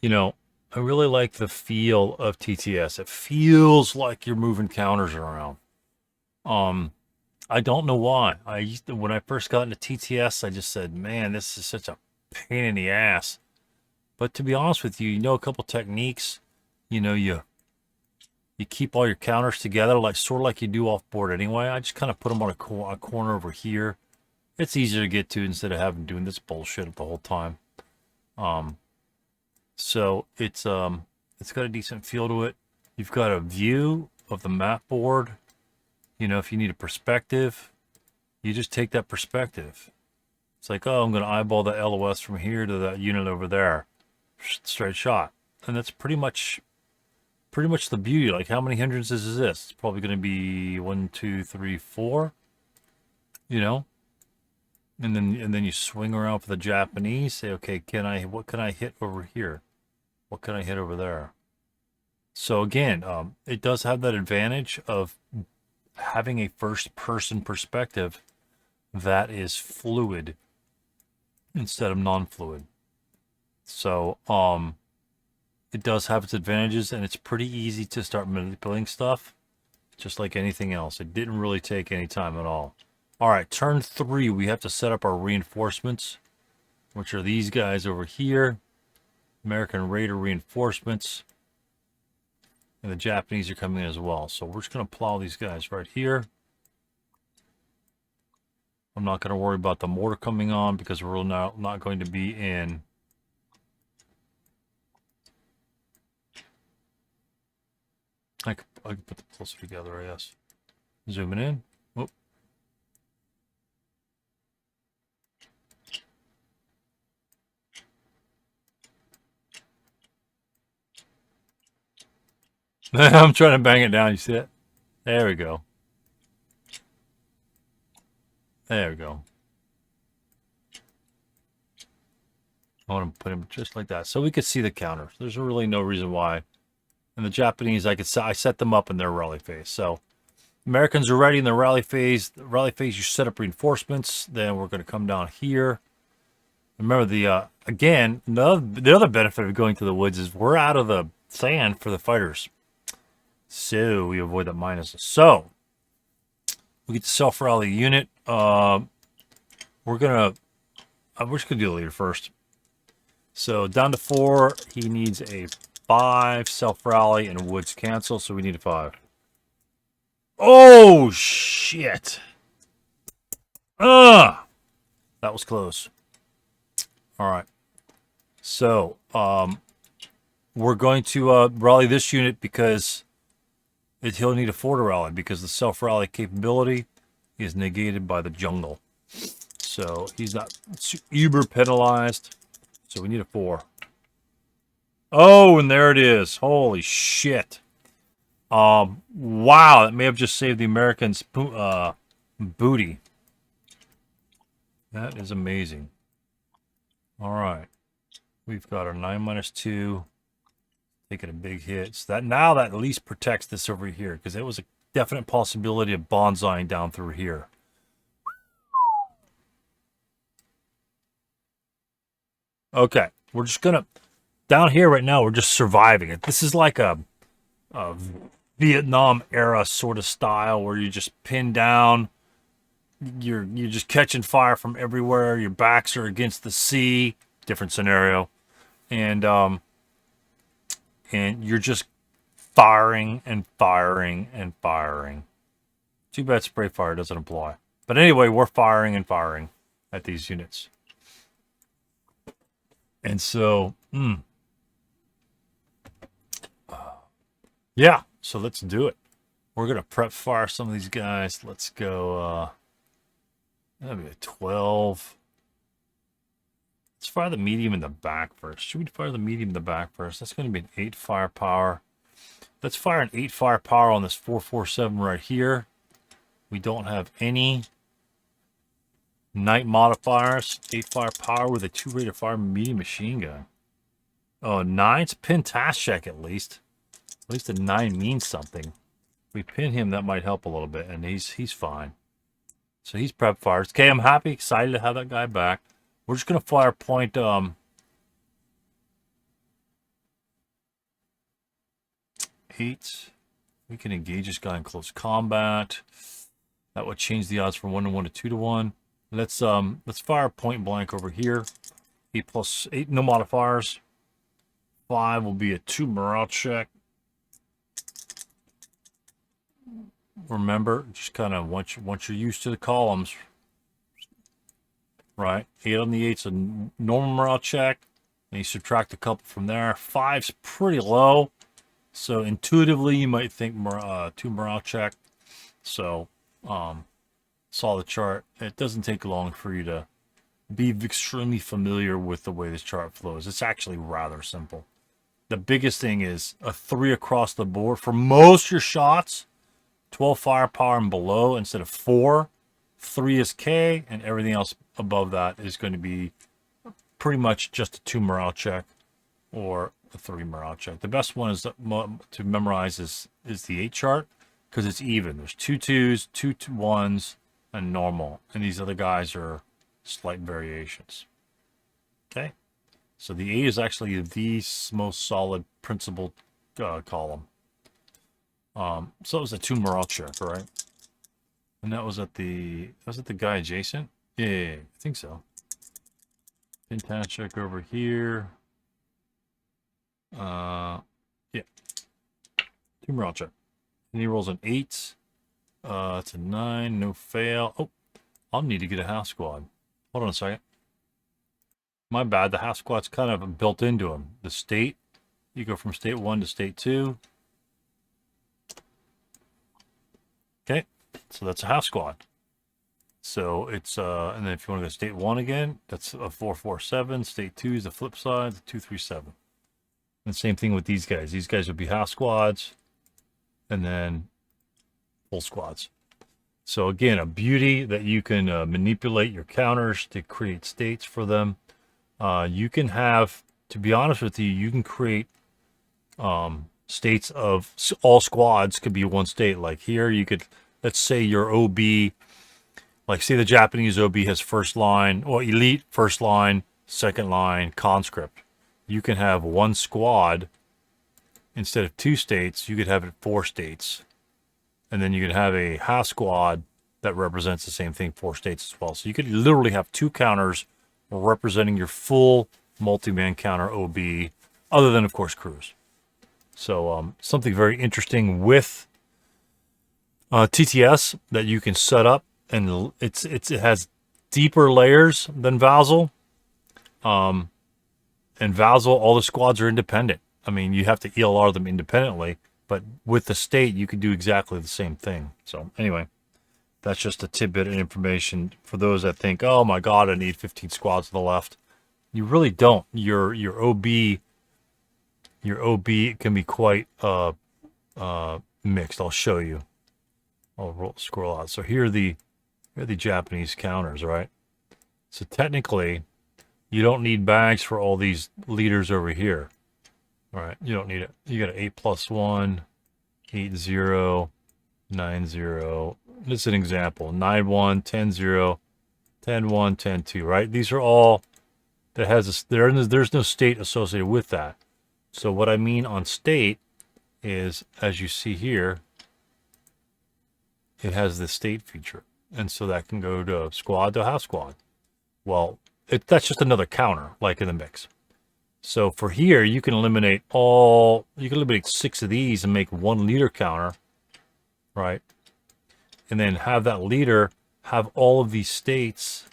You know, I really like the feel of TTS. It feels like you're moving counters around. Um, I don't know why. When I first got into TTS, I just said, "Man, this is such a pain in the ass." But to be honest with you, you know a couple techniques. You know, you keep all your counters together, like sort of like you do off board anyway. I just kind of put them on a corner over here. It's easier to get to instead of having doing this bullshit the whole time. Um, so it's got a decent feel to it. You've got a view of the map board. You know, if you need a perspective, you just take that perspective. It's like, oh, I'm going to eyeball the LOS from here to that unit over there. Straight shot. And that's pretty much the beauty. Like, how many hindrances is this? It's probably going to be 1, 2, 3, 4. You know, and then you swing around for the Japanese. Say, okay, what can I hit over here? What can I hit over there? So again, it does have that advantage of having a first-person perspective that is fluid instead of non-fluid. So it does have its advantages, and it's pretty easy to start manipulating stuff, just like anything else. It didn't really take any time at all. All right, turn 3, we have to set up our reinforcements, which are these guys over here. American Raider reinforcements. And the Japanese are coming in as well. So we're just going to plow these guys right here. I'm not going to worry about the mortar coming on because we're not going to be in. I can put them closer together, I guess. Zooming in. Whoop. I'm trying to bang it down. You see it? There we go. There we go. I want to put him just like that so we could see the counters. There's really no reason why. And the Japanese, I set them up in their rally phase. So Americans are ready in the rally phase. The rally phase, you set up reinforcements. Then we're going to come down here. Remember the other benefit of going to the woods is we're out of the sand for the fighters. So we avoid that minus. So we get the self-rally unit. We're just gonna do the leader first. So down to 4, he needs a 5 self-rally and woods cancel, so we need a 5. Oh shit. That was close. All right. So we're going to rally this unit because he'll need a 4 to rally because the self-rally capability is negated by the jungle. So he's not uber penalized. So we need a 4. Oh, and there it is. Holy shit. Wow, that may have just saved the Americans' booty. That is amazing. All right. We've got our 9-2. Taking a big hit. So that at least protects this over here because it was a definite possibility of bonsaiing down through here. Okay, we're just gonna down here right now. We're just surviving it. This is like a Vietnam era sort of style where you just pin down. You're just catching fire from everywhere. Your backs are against the sea. Different scenario, and you're just firing and firing and firing. Too bad spray fire doesn't apply. But anyway, we're firing and firing at these units. And so, yeah, so let's do it. We're going to prep fire some of these guys. Let's go, that'll be a 12. Let's fire the medium in the back first. Should we fire the medium in the back first? That's going to be an 8 firepower. Let's fire an 8 firepower on this 447 right here. We don't have any night modifiers. 8 firepower with a 2 rate of fire medium machine gun. Oh, 9's pin task check at least. At least a 9 means something. If we pin him, that might help a little bit, and he's fine. So he's prep fires. Okay, I'm happy, excited to have that guy back. We're just gonna fire point 8. We can engage this guy in close combat. That would change the odds from 1 to 1 to 2 to 1. Let's fire point blank over here. 8 plus 8, no modifiers. 5 will be a 2 morale check. Remember, just kind of once you're used to the columns, right? 8 on the 8's a normal morale check, and you subtract a couple from there. 5's pretty low, so intuitively you might think 2 morale check. So, saw the chart. It doesn't take long for you to be extremely familiar with the way this chart flows. It's actually rather simple. The biggest thing is a 3 across the board for most of your shots. 12 firepower and below instead of 4. 3 is K, and everything else above that is going to be pretty much just a 2 morale check or a 3 morale check. The best one is to memorize is the 8 chart because it's even. There's 2 2s, 2 1s, and normal. And these other guys are slight variations. Okay? So the 8 is actually the most solid principal column. So it was a 2 morale check, right? And that was at the guy adjacent? Yeah, I think so. Pintash check over here. Yeah. 2 morale check. And he rolls an 8. It's a 9, no fail. Oh, I'll need to get a half squad. Hold on a second. My bad, the half squad's kind of built into him. The state, you go from state 1 to state 2. Okay, so that's a half squad. So it's, and then if you want to go to state 1 again, that's a 447. State 2 is the flip side, the 237. And same thing with these guys. These guys would be half squads and then full squads. So again, a beauty that you can manipulate your counters to create states for them. You can have, to be honest with you, you can create states of all squads could be one state. Like here, you could, let's say your OB, like say the Japanese OB has first line, or elite, first line, second line, conscript. You can have one squad instead of 2 states. You could have it 4 states. And then you could have a half squad that represents the same thing, 4 states as well. So you could literally have 2 counters representing your full multi-man counter OB, other than, of course, crews. So something very interesting with TTS that you can set up, and it has deeper layers than VASL. And VASL, all the squads are independent. I mean, you have to ELR them independently, but with the state, you can do exactly the same thing. So anyway, that's just a tidbit of information for those that think, oh my God, I need 15 squads to the left. You really don't. Your OB can be quite mixed. I'll show you. I'll scroll out. So here are the Japanese counters, right? So technically, you don't need bags for all these leaders over here. All right, you don't need it. You got an 8+1, 8-0, 9-0. This is an example. 9-1, 10-0, 10-1, 10-2, right? These are all that has there's no state associated with that. So what I mean on state is, as you see here, it has the state feature. And so that can go to squad to half squad. Well, that's just another counter, like in the mix. So for here, you can eliminate 6 of these and make 1 leader counter, right? And then have that leader have all of these states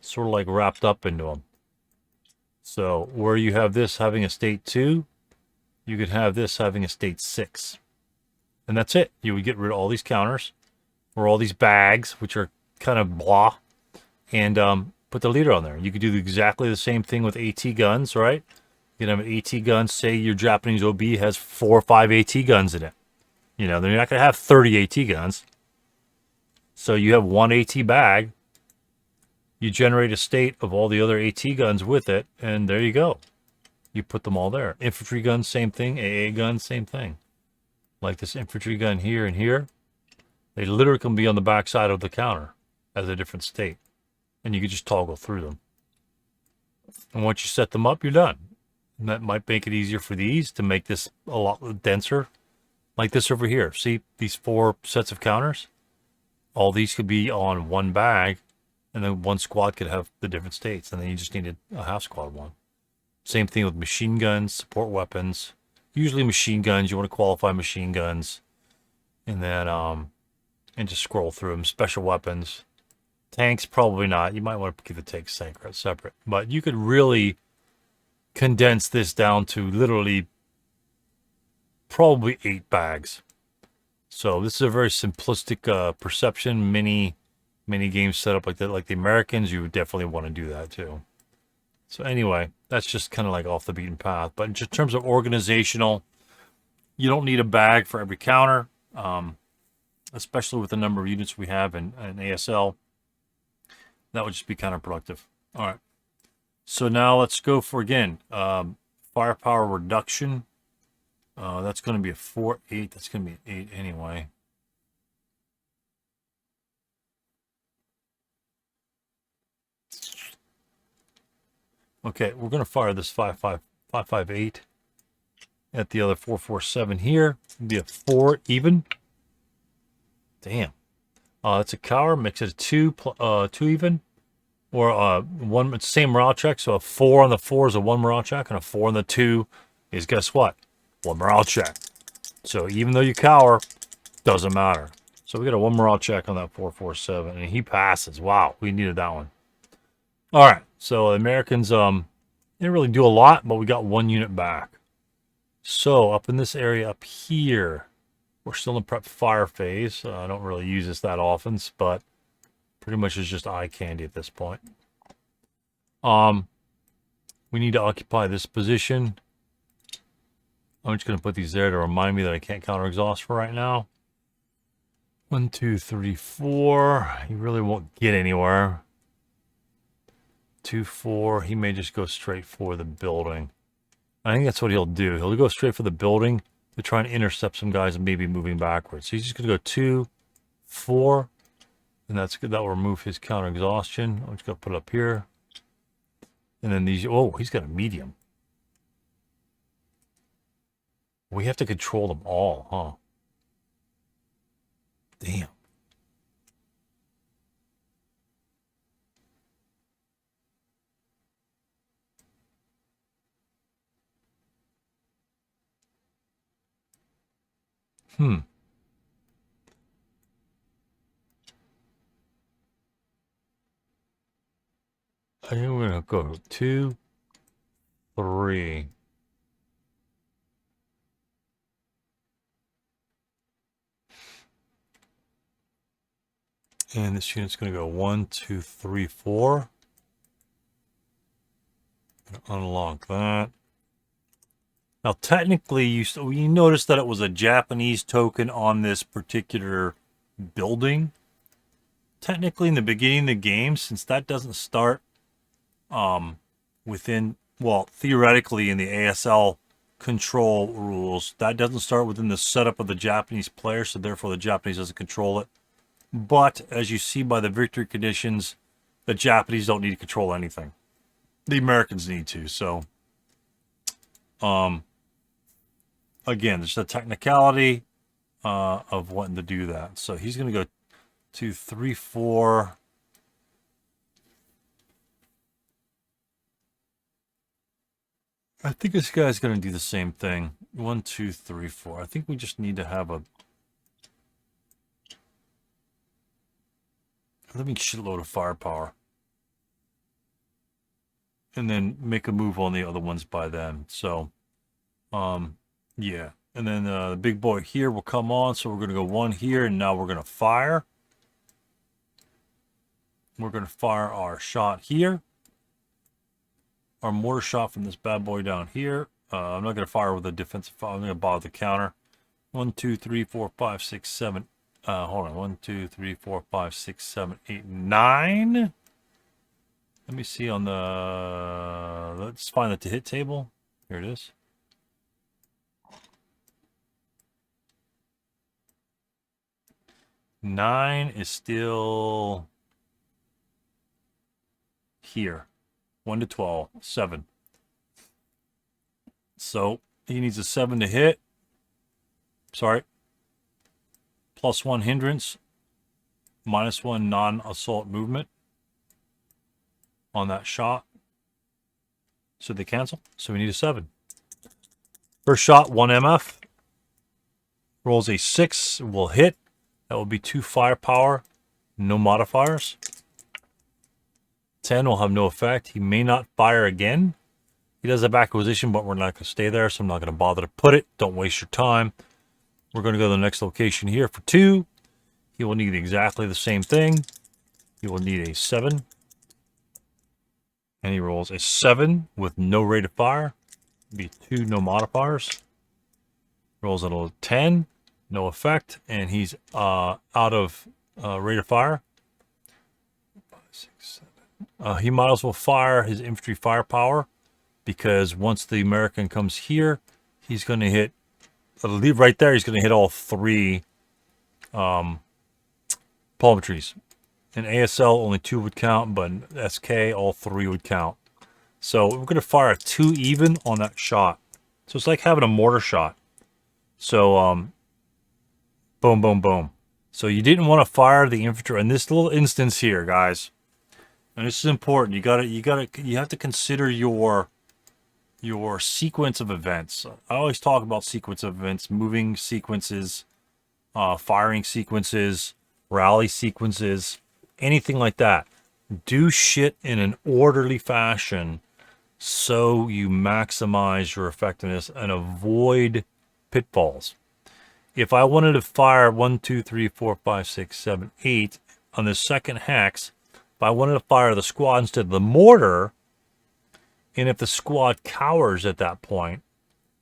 sort of like wrapped up into them. So where you have this having a state 2, you could have this having a state 6. And that's it. You would get rid of all these counters or all these bags, which are kind of blah, and put the leader on there. You could do exactly the same thing with AT guns, right? You can have an AT gun. Say your Japanese OB has 4 or 5 AT guns in it. You know, they're not going to have 30 AT guns. So you have 1 AT bag. You generate a state of all the other AT guns with it, and there you go. You put them all there. Infantry guns, same thing. AA guns, same thing. Like this infantry gun here and here. They literally can be on the back side of the counter as a different state. And you can just toggle through them. And once you set them up, you're done. And that might make it easier for these to make this a lot denser. Like this over here. See these 4 sets of counters? All these could be on one bag, and then one squad could have the different states, and then you just needed a half squad one. Same thing with machine guns, support weapons. Usually machine guns, you want to qualify machine guns. And then, and just scroll through them. Special weapons. Tanks, probably not. You might want to keep the tanks separate. But you could really condense this down to literally probably 8 bags. So this is a very simplistic perception mini game setup like that. Like the Americans, you would definitely want to do that too. So anyway, that's just kind of like off the beaten path. But in just terms of organizational, you don't need a bag for every counter, especially with the number of units we have in ASL. That would just be counterproductive. All right. So now let's go for, again, firepower reduction. That's going to be a 4-8. That's going to be an 8 anyway. Okay, we're going to fire this 5.58 at the other 4.47 here. It'll be a 4 even. Damn. That's a cower. Makes it a 2 even. Or one, it's the same morale check. So a 4 on the 4 is a 1 morale check, and a 4 on the 2 is, guess what? 1 morale check. So even though you cower, doesn't matter. So we got a 1 morale check on that 4.47, and he passes. Wow, we needed that one. All right, so the Americans didn't really do a lot, but we got 1 unit back. So up in this area up here, we're still in prep fire phase. I don't really use this that often, but pretty much it's just eye candy at this point. We need to occupy this position. I'm just going to put these there to remind me that I can't counter exhaust for right now. 1, 2, 3, 4. He really won't get anywhere. 2, 4. He may just go straight for the building. I think that's what he'll do. He'll go straight for the building to try and intercept some guys and maybe moving backwards. So he's just going to go 2, 4. And that's good. That will remove his counter exhaustion. I'm just going to put it up here. And then these. Oh, he's got a medium. We have to control them all, huh? Damn. I think we're going to go 2, 3. And this unit's going to go 1, 2, 3, 4. Unlock that. Now, technically, you notice that it was a Japanese token on this particular building. Technically, in the beginning of the game, since that doesn't start within, well, theoretically in the ASL control rules, that doesn't start within the setup of the Japanese player, so therefore the Japanese doesn't control it. But as you see by the victory conditions, the Japanese don't need to control anything. The Americans need to. So, again, there's a technicality of wanting to do that. So he's going to go 2, 3, 4. I think this guy's going to do the same thing. 1, 2, 3, 4. I think we just need to have a living shitload of firepower. And then make a move on the other ones by then. So, yeah. And then the big boy here will come on. So we're going to go 1 here. And now we're going to fire. We're going to fire our shot here. Our mortar shot from this bad boy down here. I'm not going to fire with a defensive fire. I'm going to bother the counter. 1, 2, 3, 4, 5, 6, 7. Hold on. 1, 2, 3, 4, 5, 6, 7, 8, 9. Let me see on the... Let's find the hit table. Here it is. Nine is still here. 1 to 12. 7. So he needs a 7 to hit. Sorry. +1 hindrance, -1 non-assault movement on that shot. So they cancel. So we need a 7. First shot, 1 MF. Rolls a 6, will hit. That will be 2 firepower, no modifiers. 10 will have no effect. He may not fire again. He does have acquisition, but we're not going to stay there, so I'm not going to bother to put it. Don't waste your time. We're going to go to the next location here for 2. He will need exactly the same thing. He will need a 7. And he rolls a 7 with no rate of fire. Be 2 no modifiers. Rolls a 10, no effect, and he's out of rate of fire. 5, 6, 7. He might as well fire his infantry firepower, because once the American comes here, he's going to hit. Leave right there. He's going to hit all 3 palmetries. In ASL, only 2 would count, but in SK, all 3 would count. So we're going to fire a 2 even on that shot. So it's like having a mortar shot. So, boom, boom, boom. So you didn't want to fire the infantry in this little instance here, guys. And this is important. You have to consider your sequence of events. I always talk about sequence of events, moving sequences, firing sequences, rally sequences, anything like that. Do shit in an orderly fashion so you maximize your effectiveness and avoid pitfalls. If I wanted to fire 1, 2, 3, 4, 5, 6, 7, 8 on the second hex, if I wanted to fire the squad instead of the mortar, and if the squad cowers at that point,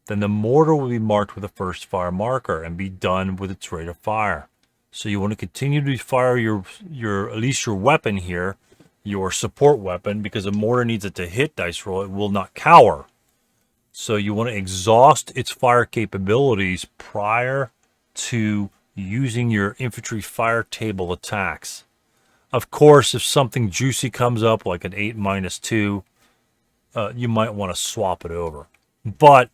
then the mortar will be marked with a first fire marker and be done with its rate of fire. So you want to continue to fire your at least your weapon here, your support weapon, because a mortar needs it to hit dice roll. It will not cower. So you want to exhaust its fire capabilities prior to using your infantry fire table attacks. Of course, if something juicy comes up like an 8 -2, you might want to swap it over. But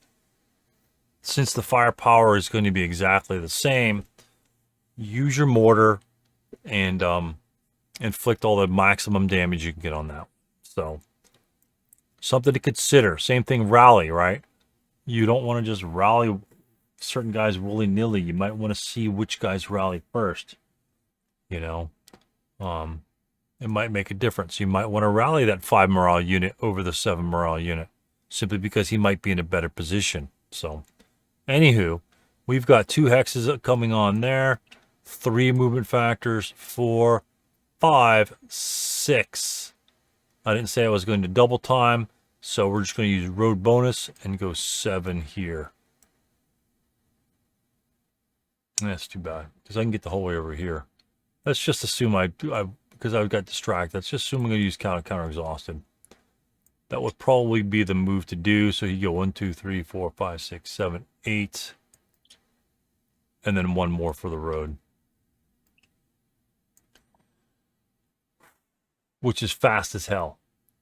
since the firepower is going to be exactly the same, use your mortar and inflict all the maximum damage you can get on that. So something to consider. Same thing, rally, right? You don't want to just rally certain guys willy-nilly. You might want to see which guys rally first. You know, it might make a difference. You might want to rally that 5 morale unit over the 7 morale unit, simply because he might be in a better position. So, anywho, we've got 2 hexes coming on there, 3 movement factors, 4, 5, 6. I didn't say I was going to double time, so we're just going to use road bonus and go 7 here. That's too bad, because I can get the whole way over here. Let's just assume because I got distracted, let's just assume I'm going to use counter exhausted. That would probably be the move to do. So you go 1, 2, 3, 4, 5, 6, 7, 8. And then 1 more for the road. Which is fast as hell.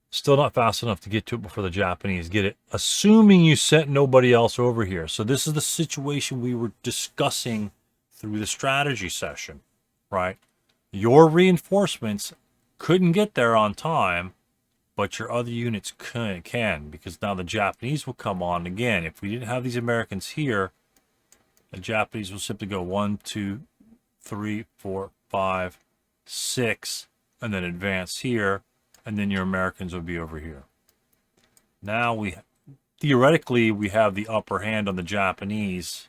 Still not fast enough to get to it before the Japanese get it, assuming you sent nobody else over here. So this is the situation we were discussing through the strategy session, right? Your reinforcements couldn't get there on time, but your other units can, because now the Japanese will come on again. If we didn't have these Americans here, the Japanese will simply go 1, 2, 3, 4, 5, 6, and then advance here, and then your Americans will be over here. Now theoretically, we have the upper hand on the Japanese.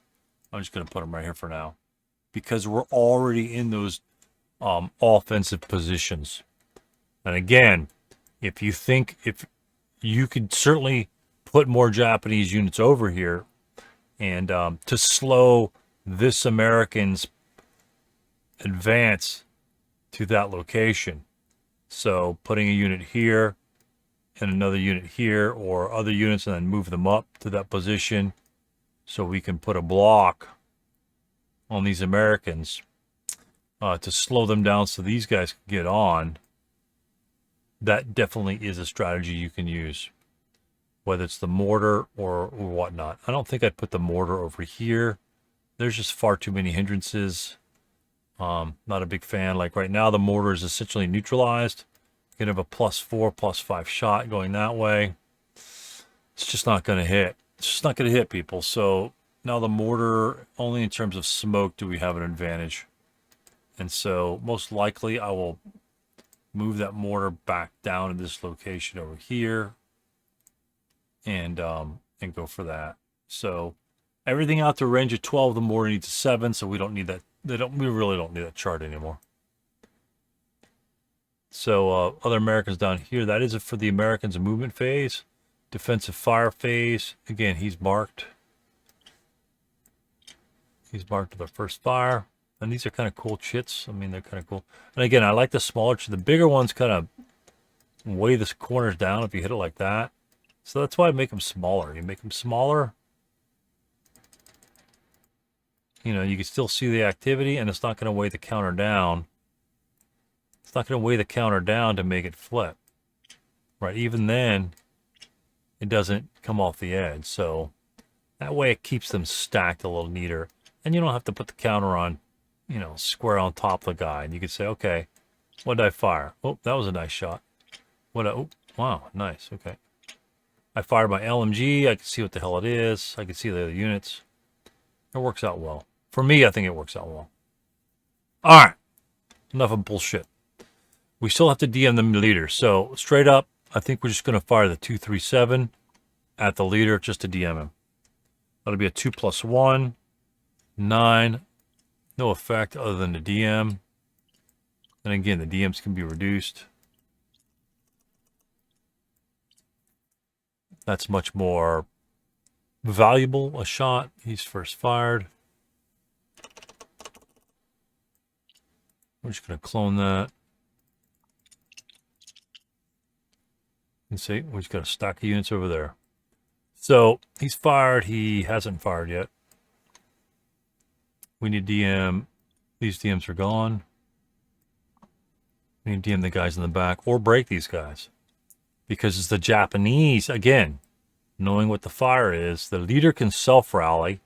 I'm just going to put them right here for now, because we're already in those offensive positions. And again, if you could certainly put more Japanese units over here and to slow this American's advance to that location. So putting a unit here and another unit here, or other units, and then move them up to that position so we can put a block on these Americans to slow them down so these guys can get on. That definitely is a strategy you can use. whether it's the mortar or whatnot. I don't think I'd put the mortar over here. There's just far too many hindrances. Not a big fan. Like right now, the mortar is essentially neutralized. You can have a +4, +5 shot going that way. It's just not going to hit. It's just not going to hit, people. So now the mortar, only in terms of smoke do we have an advantage. And so most likely I will move that mortar back down to this location over here and go for that. So everything out to range of 12, the mortar needs a 7, so we don't need that. We really don't need that chart anymore. So other Americans down here, that is it for the Americans movement phase. Defensive fire phase, again, he's marked. He's marked to the first fire. And these are kind of cool chits. I mean, they're kind of cool. And again, I like the smaller, the bigger ones kind of weigh the corners down if you hit it like that. So that's why I make them smaller. You make them smaller, you know, you can still see the activity, and it's not going to weigh the counter down. It's not going to weigh the counter down to make it flip. Right? Even then, it doesn't come off the edge. So that way it keeps them stacked a little neater. And you don't have to put the counter on, you know, square on top of the guy. And you can say, okay, what did I fire? Oh, that was a nice shot. Oh, wow, nice. Okay. I fired my LMG. I can see what the hell it is. I can see the other units. It works out well. For me, I think it works out well. All right. Enough of bullshit. We still have to DM the leader. So straight up, I think we're just going to fire the 237 at the leader just to DM him. That'll be a 2+1, 9. No effect other than the DM. And again, the DMs can be reduced. That's much more valuable a shot. He's first fired. We're just going to clone that. You see, we just got a stack of units over there. So he's fired. He hasn't fired yet. We need DM. These DMs are gone. We need DM the guys in the back or break these guys. Because it's the Japanese, again, knowing what the fire is, the leader can self-rally.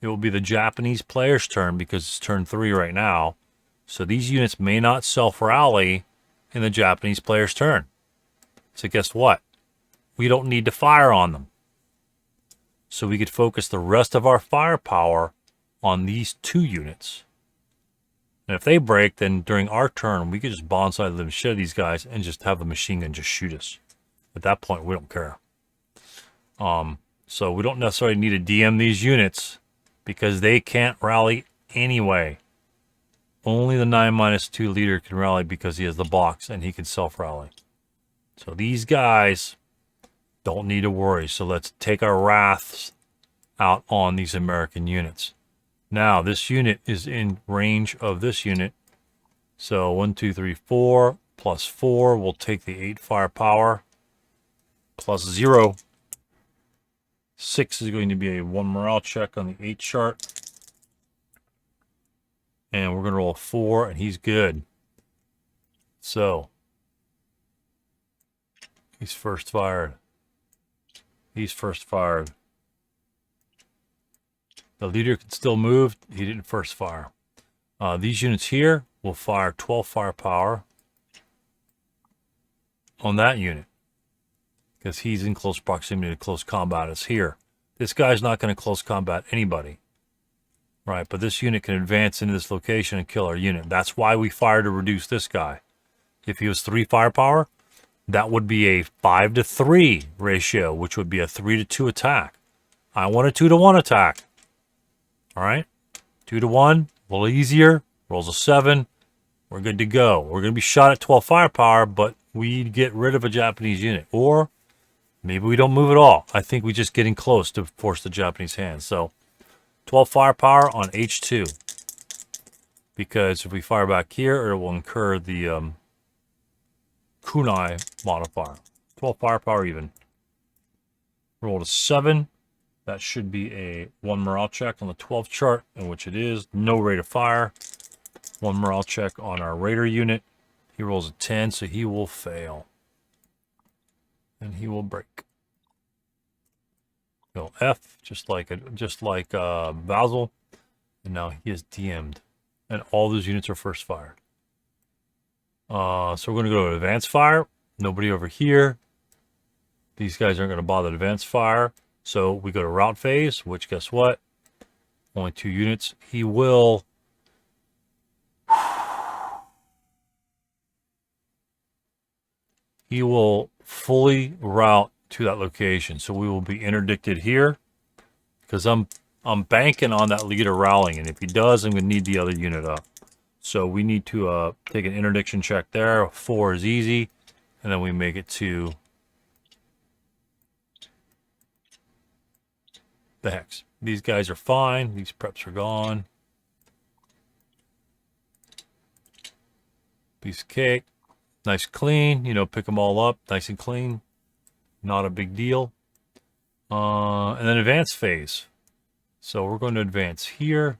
It will be the Japanese player's turn because it's turn 3 right now. So these units may not self-rally in the Japanese player's turn. So guess what? We don't need to fire on them. So we could focus the rest of our firepower on these 2 units. And if they break, then during our turn, we could just bonsai the shit of these guys and just have the machine gun just shoot us. At that point, we don't care. So we don't necessarily need to DM these units because they can't rally anyway. Only the 9-2 leader can rally because he has the box and he can self-rally. So these guys don't need to worry. So let's take our wraths out on these American units. Now, this unit is in range of this unit. So 1, 2, 3, 4 plus 4 will take the 8 firepower plus 0. 6 is going to be a 1 morale check on the 8 chart. And we're going to roll a 4, and he's good. So he's first fired. He's first fired. The leader can still move. He didn't first fire. These units here will fire 12 firepower on that unit because he's in close proximity to close combat as here. This guy's not going to close combat anybody. Right, but this unit can advance into this location and kill our unit. That's why we fire to reduce this guy. If he was 3 firepower, that would be a 5-to-3 ratio, which would be a 3-to-2 attack. I want a 2-to-1 attack. All right, 2-to-1, a little easier. Rolls a 7. We're good to go. We're going to be shot at 12 firepower, but we get rid of a Japanese unit. Or maybe we don't move at all. I think we're just getting close to force the Japanese hand. So 12 firepower on H2. Because if we fire back here, it will incur the kunai modifier. 12 firepower even. Rolled a 7. That should be a 1 morale check on the 12 chart, in which it is. No rate of fire. 1 morale check on our raider unit. He rolls a 10, so he will fail. And he will break. Go F, just like VASL, and now he is DM'd, and all those units are first fired. So we're going to go to advanced fire. Nobody over here. These guys aren't going to bother to advance fire. So we go to route phase, which guess what? Only 2 units. He will fully route to that location. So we will be interdicted here because I'm banking on that leader rallying, and if he does, I'm going to need the other unit up. So we need to take an interdiction check there. 4 is easy, and then we make it to the hex. These guys are fine. These preps are gone. Piece of cake. Nice clean. You know, pick them all up. Nice and clean. Not a big deal. And then advance phase. So we're going to advance here.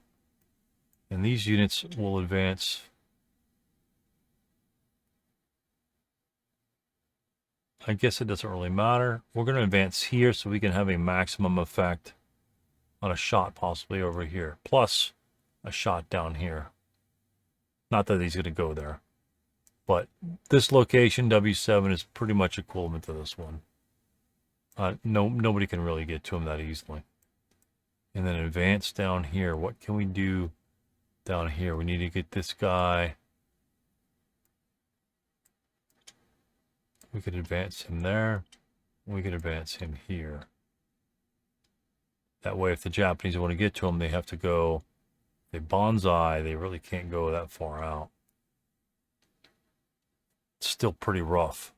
And these units will advance. I guess it doesn't really matter. We're going to advance here so we can have a maximum effect on a shot possibly over here. Plus a shot down here. Not that he's going to go there. But this location, W7, is pretty much equivalent to this one. Nobody can really get to him that easily. And then advance down here. What can we do down here? We need to get this guy. We could advance him there. We could advance him here. That way, if the Japanese want to get to him, they have to go. They bonsai. They really can't go that far out. It's still pretty rough.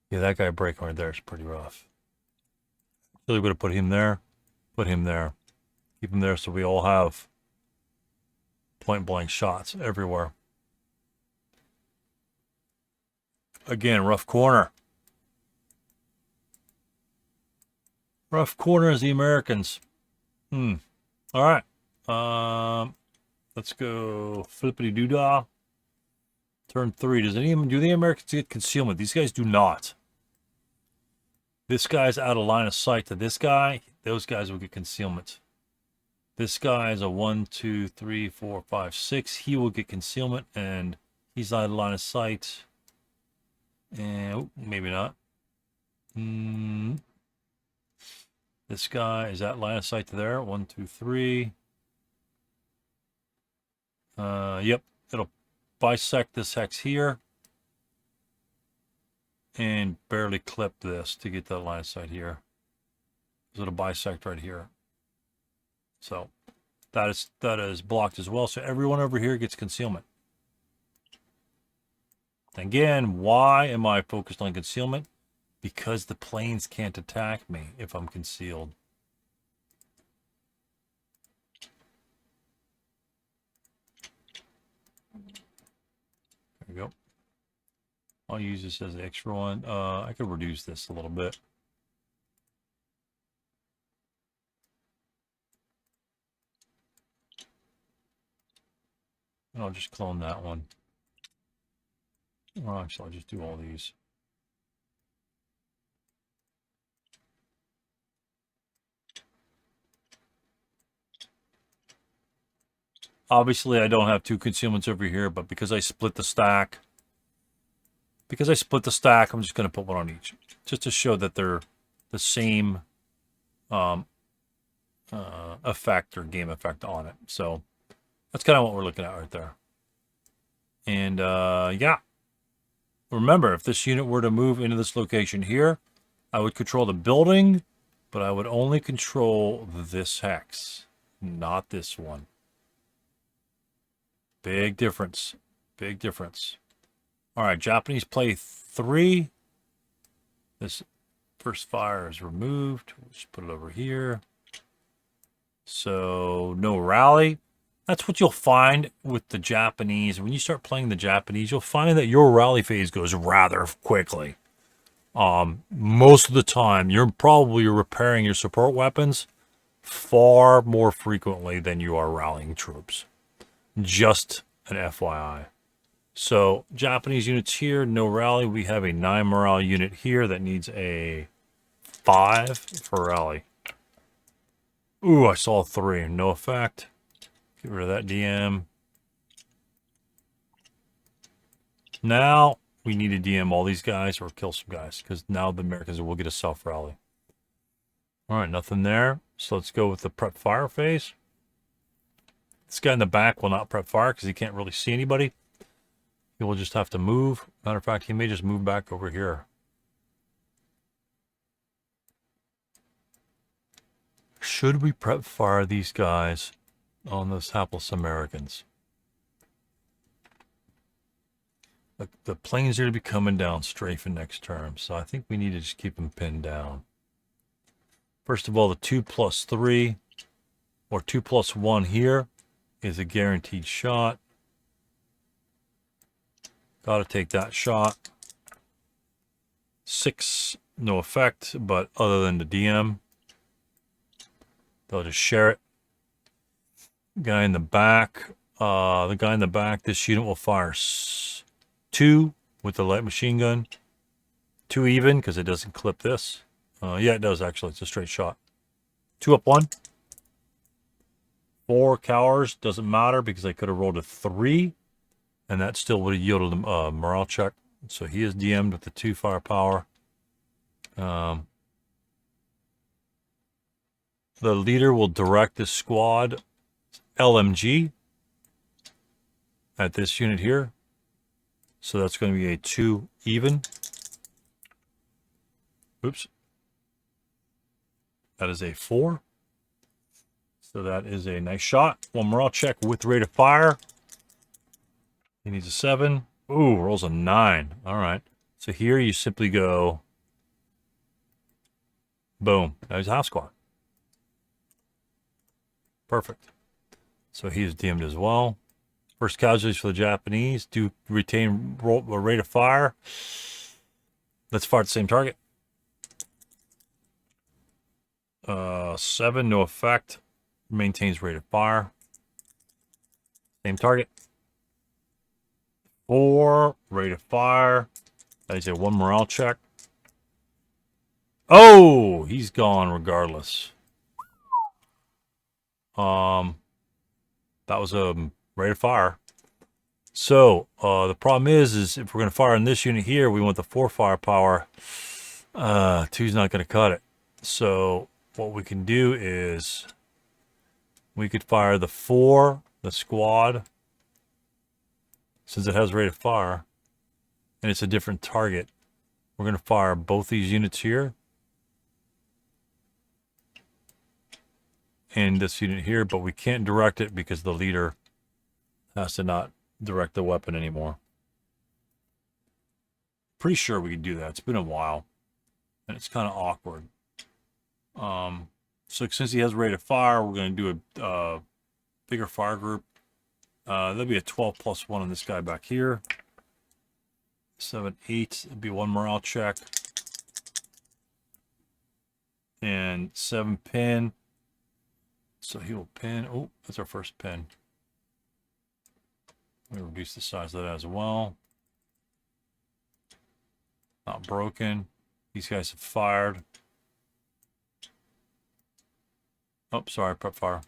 Yeah, that guy breaking right there is pretty rough. So we're going to put him there. Put him there. Keep him there so we all have point-blank shots everywhere. Again, rough corner. Rough corner is the Americans. All right. Let's go flippity-doo-dah. Turn 3. Do the Americans get concealment? These guys do not. This guy's out of line of sight to this guy. Those guys will get concealment. This guy is a 1, 2, 3, 4, 5, 6. He will get concealment, and he's out of line of sight. And maybe not. This guy is at line of sight to there. 1, 2, 3. Yep, it'll bisect this hex here and barely clip this to get that line of sight here. So it'll bisect right here. So that is blocked as well. So everyone over here gets concealment. Again, why am I focused on concealment? Because the planes can't attack me if I'm concealed. There we go. I'll use this as an extra one. I could reduce this a little bit. And I'll just clone that one. Well, actually, I'll just do all these. Obviously, I don't have 2 concealments over here, but because I split the stack, I'm just going to put one on each, just to show that they're the same effect or game effect on it. So that's kind of what we're looking at right there. And yeah, remember, if this unit were to move into this location here, I would control the building, but I would only control this hex, not this one. Big difference. Big difference. All right, Japanese play 3. This first fire is removed. We'll just put it over here. So no rally. That's what you'll find with the Japanese. When you start playing the Japanese, you'll find that your rally phase goes rather quickly. Most of the time, you're probably repairing your support weapons far more frequently than you are rallying troops. Just an FYI. So Japanese units here, no rally. We have a 9 morale unit here that needs a 5 for rally. Ooh, I saw 3. No effect. Get rid of that DM. Now we need to DM all these guys or kill some guys, because now the Americans will get a self-rally. All right, nothing there. So let's go with the prep fire phase. This guy in the back will not prep fire because he can't really see anybody. He will just have to move. Matter of fact, he may just move back over here. Should we prep fire these guys on those hapless Americans? The planes are going to be coming down strafing next term, so I think we need to just keep them pinned down. First of all, the 2+3 or 2+1 here is a guaranteed shot. Got to take that shot. 6, no effect, but other than the DM, they'll just share it. Guy in the back, this unit will fire 2 with the light machine gun. 2 even, because it doesn't clip this. Yeah, it does actually. It's a straight shot. 2 up 1. 4 cowers, doesn't matter because I could have rolled a 3, and that still would have yielded him a morale check. So he is DM'd with the 2 firepower. The leader will direct the squad LMG at this unit here. So that's going to be a 2 even. Oops. That is a 4. So that is a nice shot. 1 morale check with rate of fire. He needs a 7. Ooh, rolls a 9. All right. So here you simply go. Boom. Now he's half squad. Perfect. So he's DM'd as well. First casualties for the Japanese. Do retain a rate of fire. Let's fire at the same target. 7, no effect. Maintains rate of fire. Same target. 4, rate of fire. That is a 1 morale check. Oh, he's gone regardless. That was a rate of fire. So the problem is if we're going to fire in this unit here, we want the 4 firepower. 2's not going to cut it. So what we can do is we could fire the 4, the squad, since it has rate of fire, and it's a different target. We're going to fire both these units here and this unit here, but we can't direct it because the leader has to not direct the weapon anymore. Pretty sure we can do that. It's been a while, and it's kind of awkward. So since he has rate of fire, we're going to do a bigger fire group. There'll be a 12+1 on this guy back here. 7, 8. It'll be 1 morale check. And 7 pin. So he will pin. Oh, that's our first pin. We reduce the size of that as well. Not broken. These guys have fired. Oh, sorry, prep fire.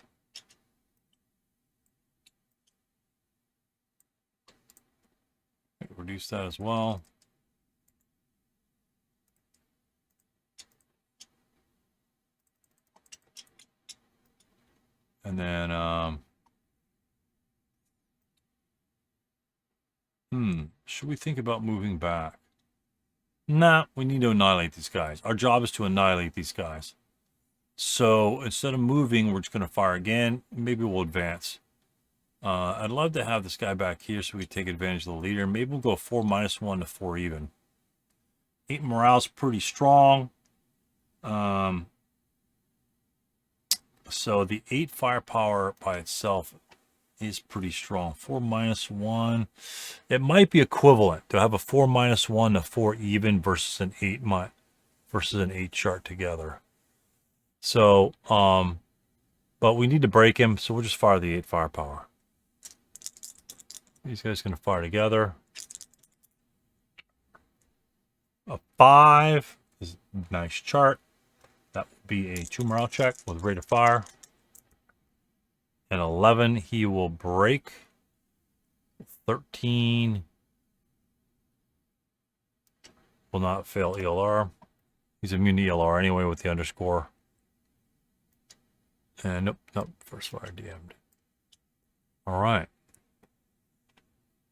Reduce that as well. And then, should we think about moving back? Nah, we need to annihilate these guys. Our job is to annihilate these guys. So instead of moving, we're just going to fire again. Maybe we'll advance. I'd love to have this guy back here so we take advantage of the leader. Maybe we'll go 4-1 to 4 even. 8 morale's pretty strong. So the 8 firepower by itself is pretty strong. 4-1. It might be equivalent to have a 4-1 to 4 even versus an 8 chart together. So, but we need to break him, so we'll just fire the 8 firepower. These guys are going to fire together. A 5 is a nice chart. That would be a 2 morale check with rate of fire. And 11, he will break. 13 will not fail ELR. He's immune to ELR anyway with the underscore. And nope, first fire DM'd. All right.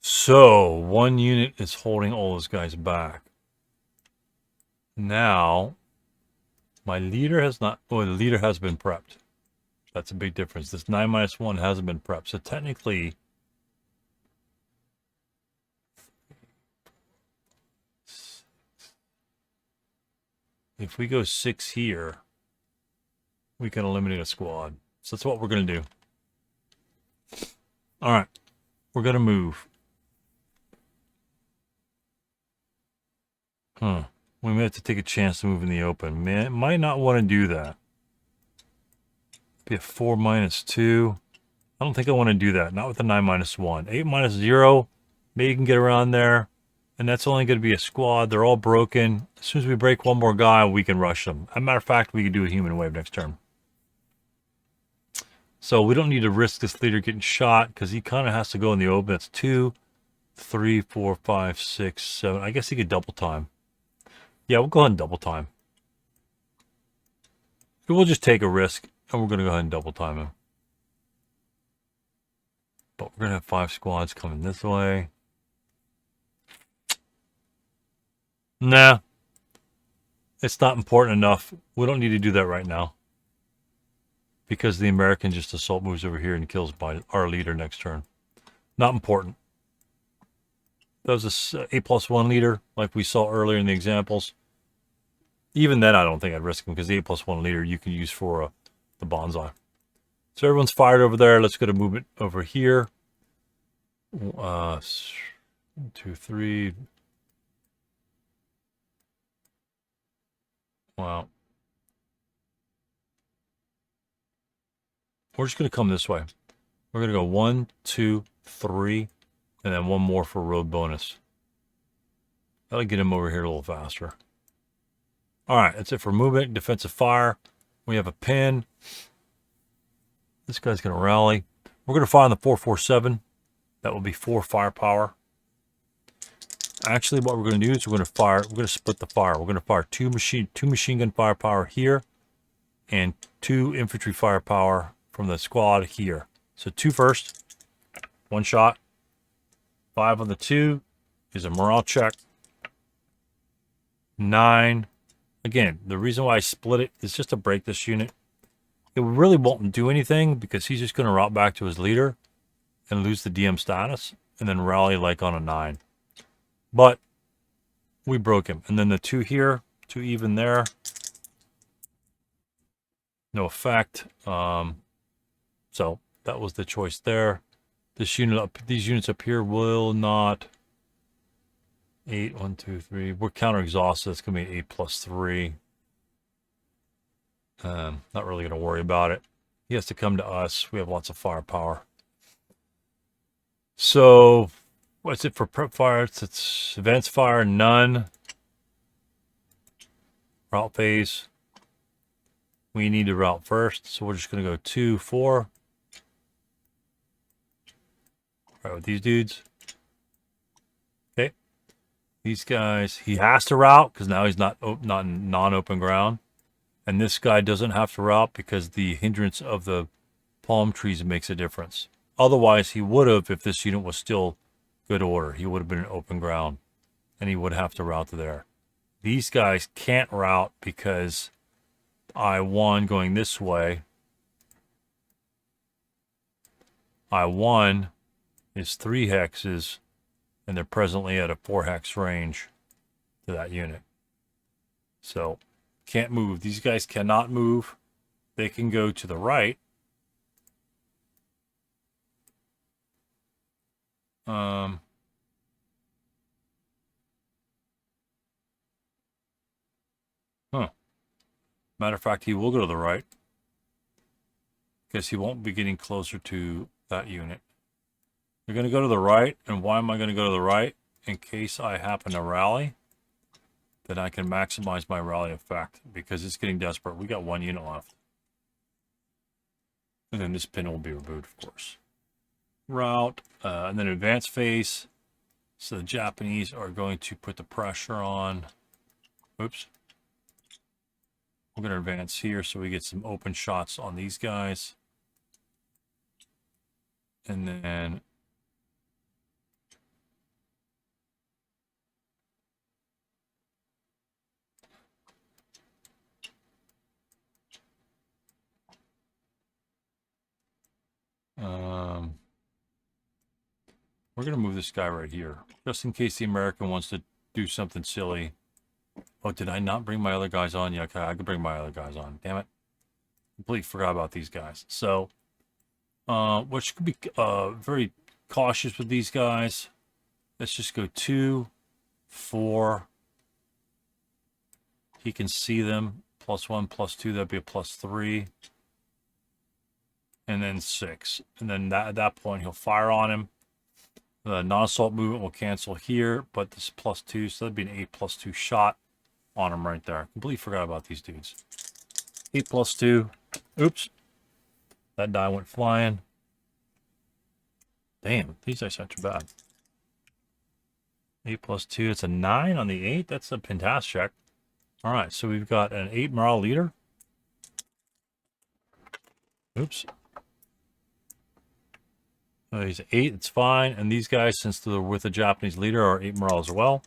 So 1 unit is holding all those guys back. Now, my leader has not, the leader has been prepped. That's a big difference. This 9-1 hasn't been prepped. So technically, if we go 6 here, we can eliminate a squad. So that's what we're going to do. All right. We're going to move. We may have to take a chance to move in the open. Man, might not want to do that. Be a 4-2. I don't think I want to do that. Not with the 9-1. 8-0. Maybe you can get around there. And that's only going to be a squad. They're all broken. As soon as we break one more guy, we can rush them. As a matter of fact, we could do a human wave next turn. So we don't need to risk this leader getting shot because he kind of has to go in the open. That's 2, 3, 4, 5, 6, 7. I guess he could double time. Yeah, we'll go ahead and double time. We'll just take a risk, and we're going to go ahead and double time him. But we're going to have 5 squads coming this way. Nah. It's not important enough. We don't need to do that right now. Because the American just assault moves over here and kills our leader next turn. Not important. That was a 8+1 leader, like we saw earlier in the examples. Even then, I don't think I'd risk him, because the 8+1 leader you can use for the bonsai. So everyone's fired over there. Let's go to movement over here. 1, 2, 3. Wow. We're just going to come this way. We're going to go 1, 2, 3, and then one more for road bonus. That'll get him over here a little faster. All right, that's it for movement. Defensive fire. We have a pin. This guy's going to rally. We're going to fire on the 447. That will be 4 firepower. Actually, what we're going to do is we're going to split the fire. We're going to fire two machine gun firepower here and 2 infantry firepower from the squad here. So 2 first, 1 shot. 5 on the 2 is a morale check. 9. Again, the reason why I split it is just to break this unit. It really won't do anything because he's just going to route back to his leader and lose the DM status and then rally like on a 9. But we broke him. And then the 2 here, 2 even there. No effect. So that was the choice there. This unit up, these units up here will not. 8, 1, 2, 3. We're counter exhausted. It's gonna be 8+3. Not really gonna worry about it. He has to come to us. We have lots of firepower. So what's it for prep fire? It's advanced fire, none. Route phase. We need to route first, so we're just gonna go 2, 4. All right, with these dudes. Okay. These guys, he has to route because now he's not in non-open ground. And this guy doesn't have to route because the hindrance of the palm trees makes a difference. Otherwise, he would have, if this unit was still good order, he would have been in open ground. And he would have to route to there. These guys can't route because I1 going this way. I1 is 3 hexes, and they're presently at a 4 hex range to that unit. So, can't move. These guys cannot move. They can go to the right. Matter of fact, he will go to the right. Because he won't be getting closer to that unit. You're going to go to the right, and why am I going to go to the right? In case I happen to rally, then I can maximize my rally effect, because it's getting desperate. We got 1 unit left. And then this pin will be removed, of course. Route, and then advanced phase. So the Japanese are going to put the pressure on. Oops. We're going to advance here so we get some open shots on these guys. And then we're going to move this guy right here, just in case the American wants to do something silly. Oh, did I not bring my other guys on? Yeah, okay, I could bring my other guys on. Damn it. Completely forgot about these guys. So, which could be very cautious with these guys. Let's just go 2, 4. He can see them. +1, +2, that'd be a +3. And then 6. And then at that point, he'll fire on him. The non-assault movement will cancel here, but this +2, so that'd be an 8 +2 shot on him right there. Completely forgot about these dudes. 8 +2. Oops. That die went flying. Damn, these dice aren't too bad. 8 +2, it's a 9 on the 8. That's a pintask check. All right, so we've got an 8 morale leader. Oops. He's 8, it's fine. And these guys, since they're with the Japanese leader, are 8 morale as well.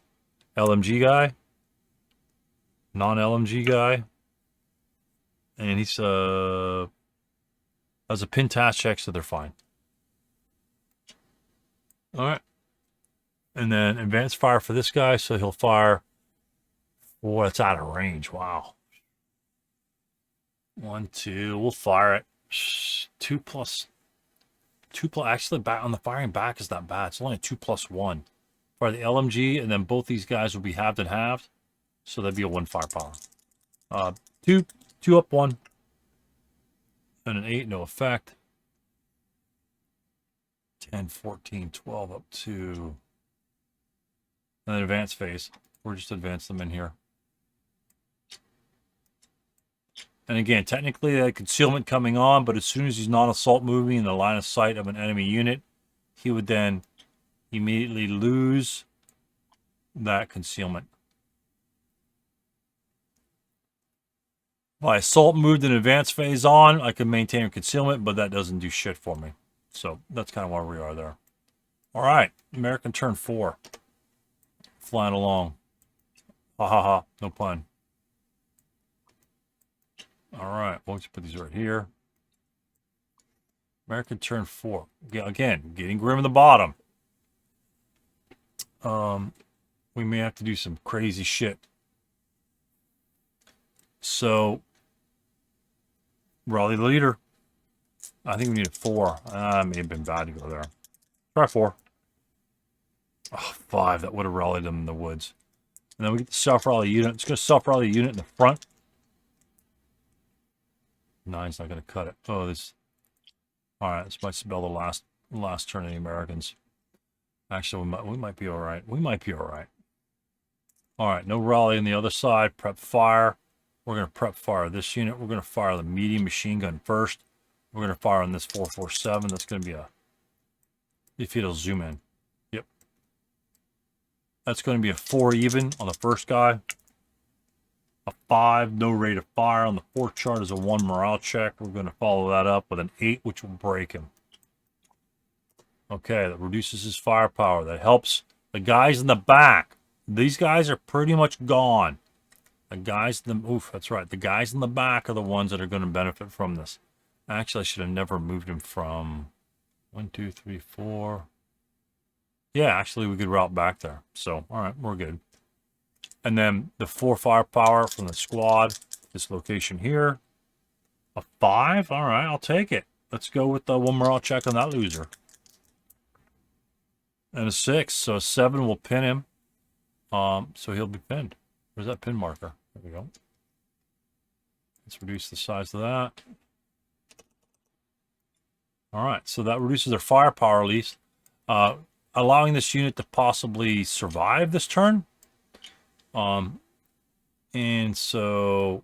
LMG guy. Non-LMG guy. And he's has a pin task check, so they're fine. All right. And then advanced fire for this guy, so he'll fire. Oh, it's out of range. Wow. 1, 2. We'll fire it. 2 plus. Actually, back on the firing back is not bad. It's only a 2 +1 for the LMG, and then both these guys will be halved and halved, so that'd be a 1 firepower. 2 up 1, and an 8, no effect. 10, 14, 12 up 2, and then advanced phase. We're just advance them in here. And again, technically, concealment coming on, but as soon as he's non-assault moving in the line of sight of an enemy unit, he would then immediately lose that concealment. If I assault moved in advanced phase on, I can maintain concealment, but that doesn't do shit for me. So that's kind of where we are there. All right, American turn 4. Flying along. Ha ha ha, no pun. All right, we'll just put these right here. American turn 4. Again, getting grim in the bottom. We may have to do some crazy shit. So, rally the leader. I think we need a 4. It may have been bad to go there. Try 4. Oh, 5. That would have rallied them in the woods. And then we get the self-rally unit. It's going to self-rally the unit in the front. 9's not going to cut it. Oh, this. All right, this might spell the last turn of the Americans. Actually, we might be all right. We might be all right. All right, no rally on the other side. Prep fire. We're going to prep fire this unit. We're going to fire the medium machine gun first. We're going to fire on this 447. That's going to be a. If it'll zoom in. Yep. That's going to be a 4 even on the first guy. A 5, no rate of fire. On the 4th chart is a 1 morale check. We're going to follow that up with an 8, which will break him. Okay, that reduces his firepower. That helps the guys in the back. These guys are pretty much gone. The guys in the... Oof, that's right. The guys in the back are the ones that are going to benefit from this. Actually, I should have never moved him from 1, 2, 3, 4. Yeah, actually, we could route back there. So, all right, we're good. And then the 4 firepower from the squad, this location here. A 5? All right, I'll take it. Let's go with the 1 morale check on that loser. And a 6, so a 7 will pin him. So he'll be pinned. Where's that pin marker? There we go. Let's reduce the size of that. All right, so that reduces their firepower at least, allowing this unit to possibly survive this turn. And so,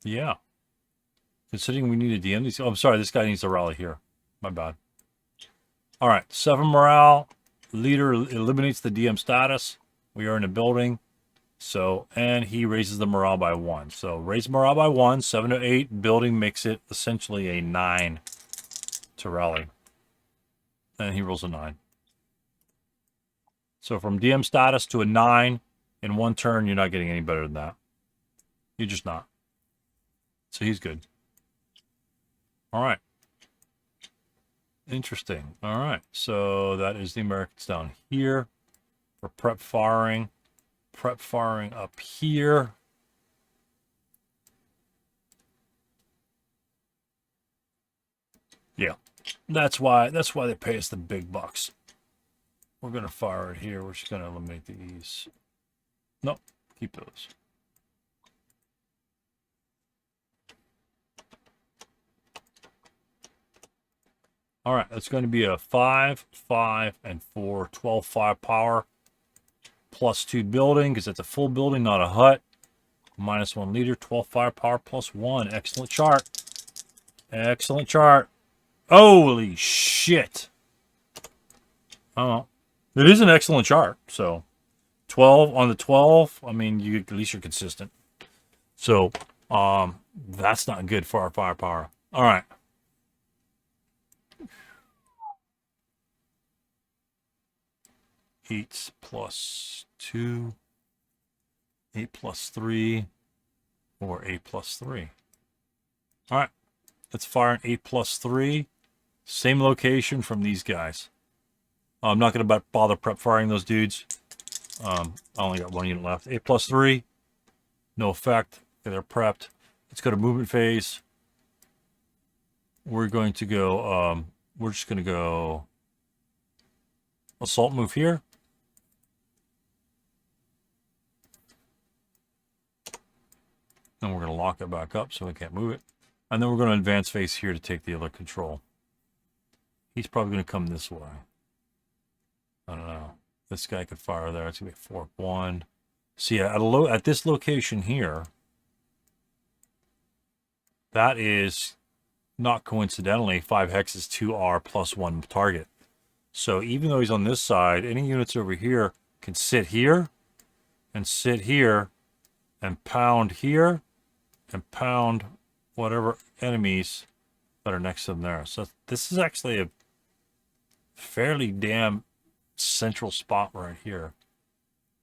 yeah. Considering we need a DM these. Oh, I'm sorry. This guy needs to rally here. My bad. All right. 7 morale. Leader eliminates the DM status. We are in a building. So, and he raises the morale by 1. So, raise morale by 1. 7 to 8. Building makes it essentially a 9 to rally. And he rolls a 9. So, from DM status to a 9 in 1 turn, you're not getting any better than that. You're just not. So, he's good. All right. Interesting. All right. So, that is the Americans down here for prep firing. Prep firing up here. Yeah. That's why they pay us the big bucks. We're going to fire it here. We're just going to eliminate these. Nope. Keep those. All right. It's going to be a 5, 5, and 4, 12 firepower. +2 building, because it's a full building, not a hut. -1 leader, 12 firepower, +1. Excellent chart. Excellent chart. Holy shit. Oh, it is an excellent chart. So 12 on the 12. I mean, you at least you're consistent. So that's not good for our firepower. All right. Eight +2, 8 +3, or 8 +3. All right, let's fire an 8 +3. Same location from these guys. I'm not going to bother prep firing those dudes. I only got 1 unit left. 8 +3, no effect. Okay, they're prepped. Let's go to movement phase. We're going to go, we're just going to go assault move here. And we're going to lock it back up so we can't move it. And then we're going to advance phase here to take the other control. He's probably going to come this way. I don't know. This guy could fire there. It's going to be a 4-1. So yeah, at this location here, that is not coincidentally 5 hexes 2R +1 target. So even though he's on this side, any units over here can sit here and sit here and pound here and pound whatever enemies that are next to them there. So this is actually a fairly damn central spot right here,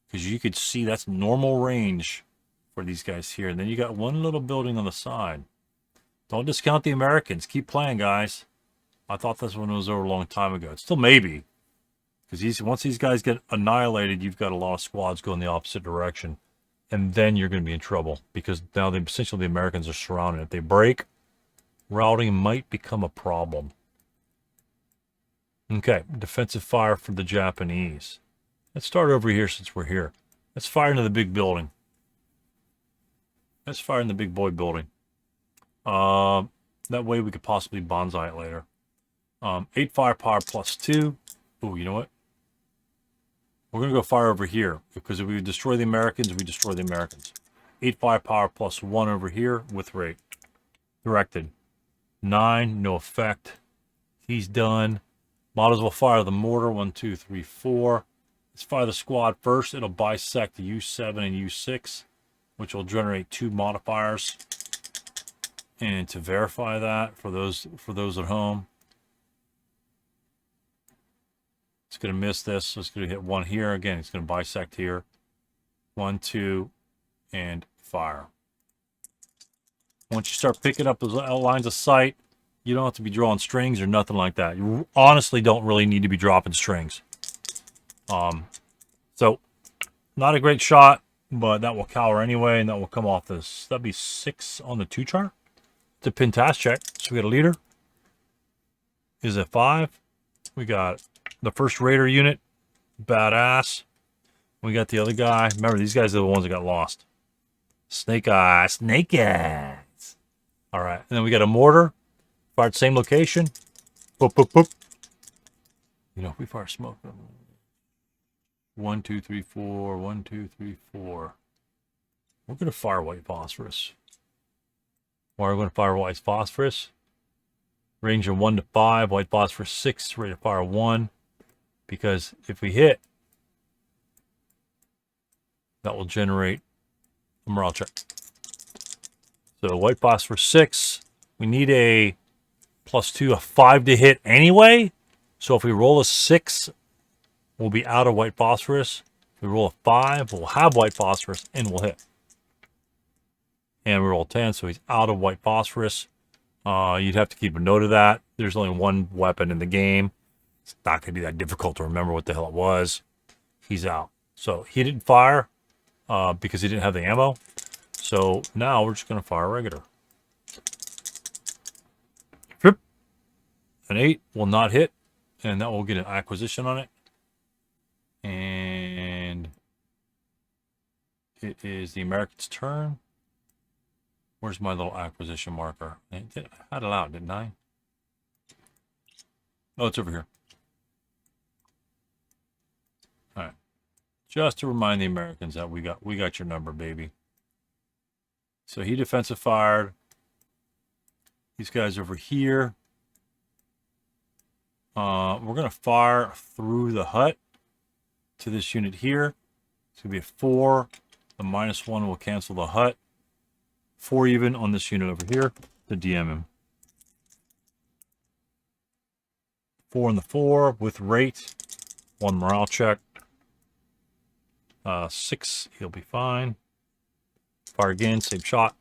because you could see that's normal range for these guys here. And then you got one little building on the side. Don't discount the Americans. Keep playing, guys. I thought this one was over a long time ago. It still may be, because once these guys get annihilated, you've got a lot of squads going the opposite direction. And then you're going to be in trouble, because now essentially the Americans are surrounded. If they break, routing might become a problem. Okay, defensive fire for the Japanese. Let's start over here since we're here. Let's fire into the big building. Let's fire in the big boy building. That way we could possibly bonsai it later. 8 firepower +2. Ooh, you know what? We're going to go fire over here, because if we destroy the Americans, we destroy the Americans. 8 firepower +1 over here with rate. Directed. 9, no effect. He's done. Might as well fire the mortar. 1, 2, 3, 4. Let's fire the squad first. It'll bisect the U7 and U6, which will generate 2 modifiers. And to verify that for those at home, it's going to miss this, so it's going to hit 1 here. Again, it's going to bisect here. 1, 2, and fire. Once you start picking up those lines of sight, you don't have to be drawing strings or nothing like that. You honestly don't really need to be dropping strings. So, not a great shot, but that will cower anyway, and that will come off this. That'd be 6 on the 2 chart. It's a pin task check. So we got a leader. Is at 5. We got the first raider unit, badass. We got the other guy. Remember, these guys are the ones that got lost. Snake eyes. All right, and then we got a mortar. Fired same location. Boop, boop, boop. You know, if we fire smoke. 1, 2, 3, 4. 1, 2, 3, 4. We're gonna fire white phosphorus. Why are we going to fire white phosphorus? Range of 1 to 5. White phosphorus 6. Rate of fire 1. Because if we hit, that will generate a morale check. So white phosphorus 6. We need a +2, a 5 to hit anyway. So if we roll a 6, we'll be out of white phosphorus. If we roll a 5, we'll have white phosphorus and we'll hit. And we roll a 10, so he's out of white phosphorus. You'd have to keep a note of that. There's only one weapon in the game. It's not going to be that difficult to remember what the hell it was. He's out. So he didn't fire because he didn't have the ammo. So now we're just going to fire regular. An 8 will not hit, and that will get an acquisition on it. And it is the American's turn. Where's my little acquisition marker? I had it out, didn't I? Oh, it's over here. All right. Just to remind the Americans that we got your number, baby. So he defensive fired. These guys over here. We're going to fire through the hut to this unit here. It's going to be a 4. The -1 will cancel the hut. 4 even on this unit over here to DM him. 4 and the 4 with rate. 1 morale check. 6, he'll be fine. Fire again, same shot.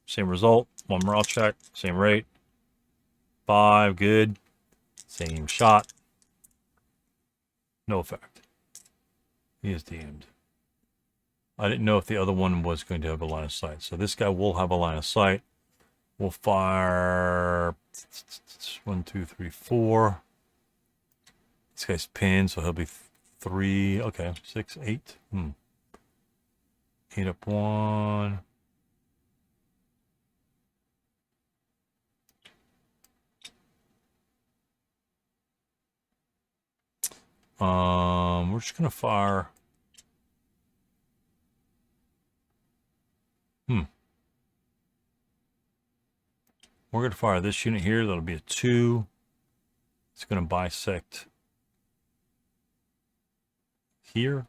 Same result. 1 morale check, same rate. 5, good. Same shot. No effect. He is DM'd. I didn't know if the other one was going to have a line of sight. So this guy will have a line of sight. We'll fire 1, 2, 3, 4. This guy's pinned, so he'll be 3. Okay, 6, 8. 8 up 1. We're just gonna fire. We're gonna fire this unit here. That'll be a 2. It's gonna bisect here.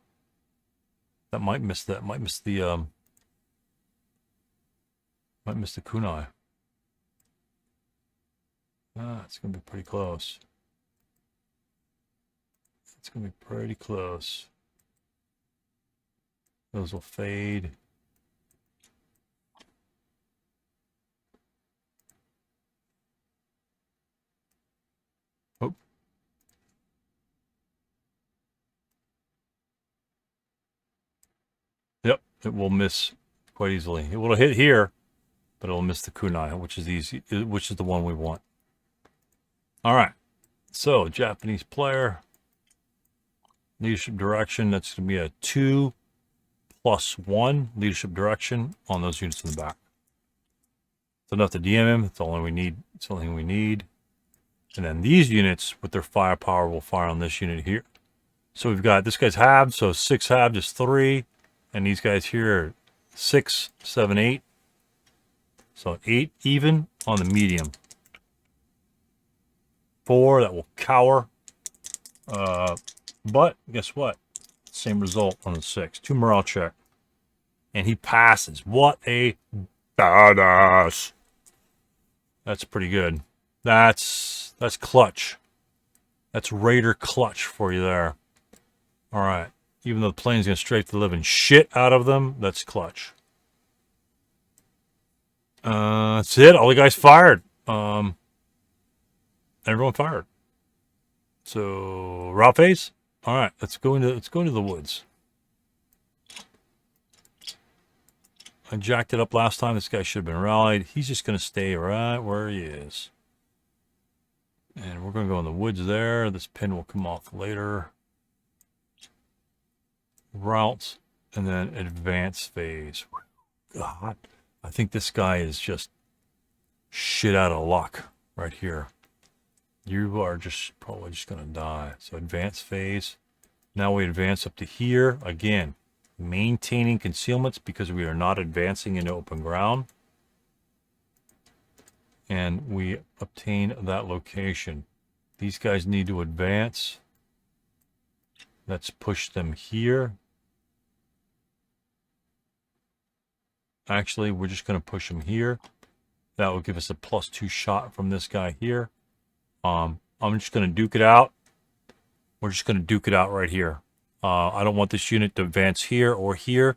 That might miss that. Might miss the kunai. It's gonna be pretty close. It's gonna be pretty close. Those will fade. Oh. Yep, it will miss quite easily. It will hit here, but it will miss the kunai, which is easy, which is the one we want. All right. So Japanese player. Leadership direction, that's going to be a 2 + 1 leadership direction on those units in the back. It's enough to DM him. It's the only we need. It's the only thing we need. And then these units with their firepower will fire on this unit here. So we've got this guy's halved, so 6 halved is 3. And these guys here are 6, 7, 8. So 8 even on the medium. 4, that will cower. But guess what? Same result on the 6. 2 morale check. And he passes. What a badass. That's pretty good. That's clutch. That's Raider clutch for you there. All right. Even though the plane's going to strafe the living shit out of them, that's clutch. That's it. All the guys fired. Everyone fired. So, route phase? All right, let's go into the woods. I jacked it up last time. This guy should have been rallied. He's just going to stay right where he is. And we're going to go in the woods there. This pin will come off later. Routes, and then advance phase. God, I think this guy is just shit out of luck right here. You are just probably just going to die. So advance phase. Now we advance up to here. Again, maintaining concealments because we are not advancing into open ground. and we obtain that location. These guys need to advance. Let's push them here. Actually, we're just going to push them here. That will give us a +2 shot from this guy here. I'm just going to duke it out. We're just going to duke it out right here. I don't want this unit to advance here or here.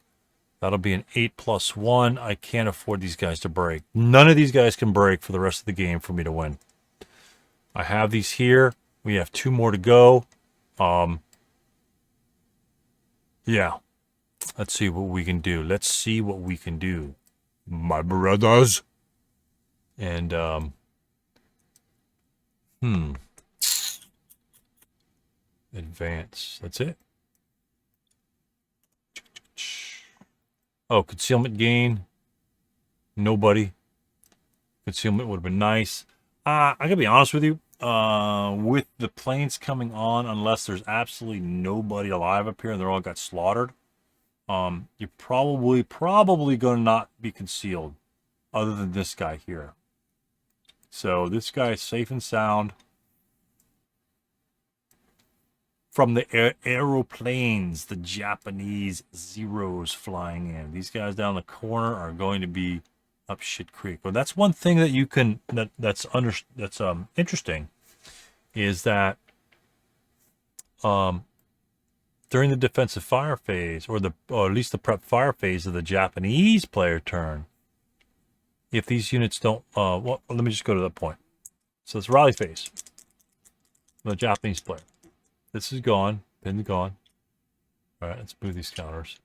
That'll be an 8+1. I can't afford these guys to break. None of these guys can break for the rest of the game for me to win. I have these here. We have 2 more to go. Yeah. Let's see what we can do. Let's see what we can do, my brothers. And, advance. That's it. Oh, concealment gain. Nobody. Concealment would have been nice. I gotta be honest with you. With the planes coming on, unless there's absolutely nobody alive up here and they're all got slaughtered, you're probably going to not be concealed, other than this guy here. So this guy is safe and sound from the aeroplanes, the Japanese Zeros flying in. These guys down the corner are going to be up shit creek. But that's one thing that you can that's interesting, is that during the defensive fire phase, or at least the prep fire phase of the Japanese player turn, if these units don't, well, let me just go to that point. So it's rally phase, the Japanese player. This is gone, pin's gone. All right, let's move these counters.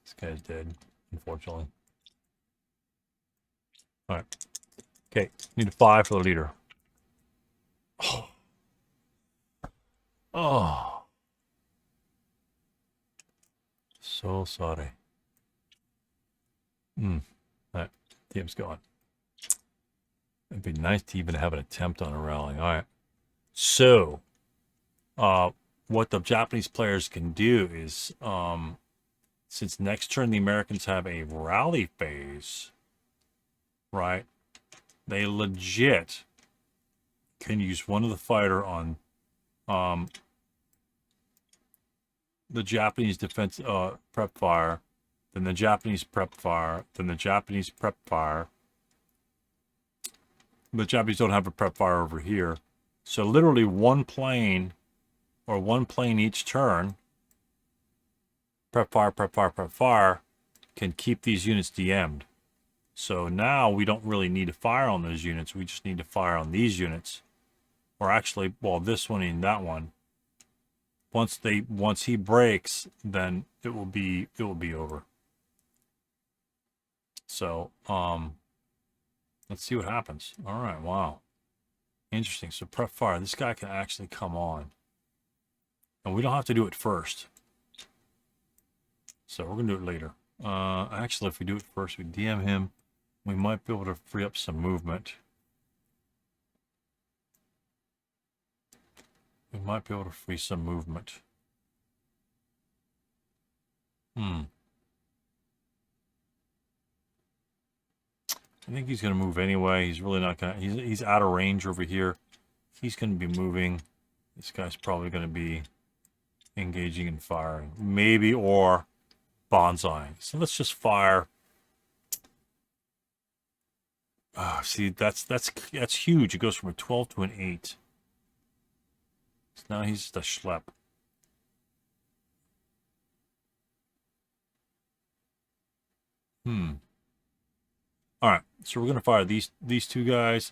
This guy's dead, unfortunately. All right. Okay, need a 5 for the leader. Oh. Oh. So sorry. All right, team's gone. It'd be nice to even have an attempt on a rally. All right. So, what the Japanese players can do is, since next turn the Americans have a rally phase, right? They legit can use one of the fighter on the Japanese defense prep fire, then the Japanese prep fire, then the Japanese prep fire. The Japanese don't have a prep fire over here. So literally one plane, or one plane each turn, prep fire, prep fire, prep fire, can keep these units DM'd. So now we don't really need to fire on those units. We just need to fire on these units. Or actually, well, this one and that one. Once he breaks, then it will be over. So, let's see what happens. All right, wow. Interesting. So prep fire, this guy can actually come on. And we don't have to do it first. So we're going to do it later. Actually, if we do it first, we DM him, we might be able to free up some movement. We might be able to free some movement. I think he's going to move anyway. He's really not going to... He's out of range over here. He's going to be moving. This guy's probably going to be engaging and firing. Maybe, or bonsaiing. So let's just fire. See, that's huge. It goes from a 12 to an 8. So now he's just a schlep. All right, so we're going to fire these two guys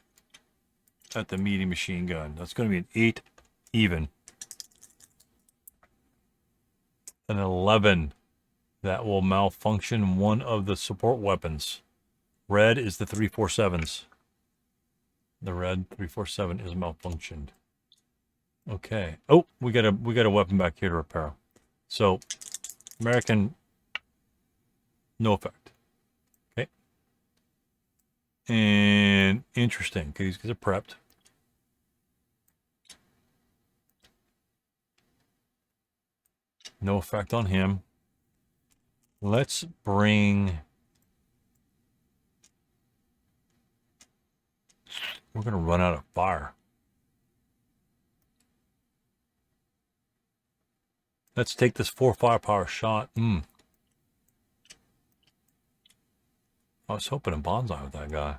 at the medium machine gun. That's going to be an 8 even. An 11. That will malfunction one of the support weapons. Red is the 347s. The red 347 is malfunctioned. Okay. Oh, we got a weapon back here to repair. So, American, no effect. Okay. And interesting, because these guys are prepped. No effect on him. Let's bring We're going to run out of fire. Let's take this 4 firepower shot. I was hoping a bonsai with that guy.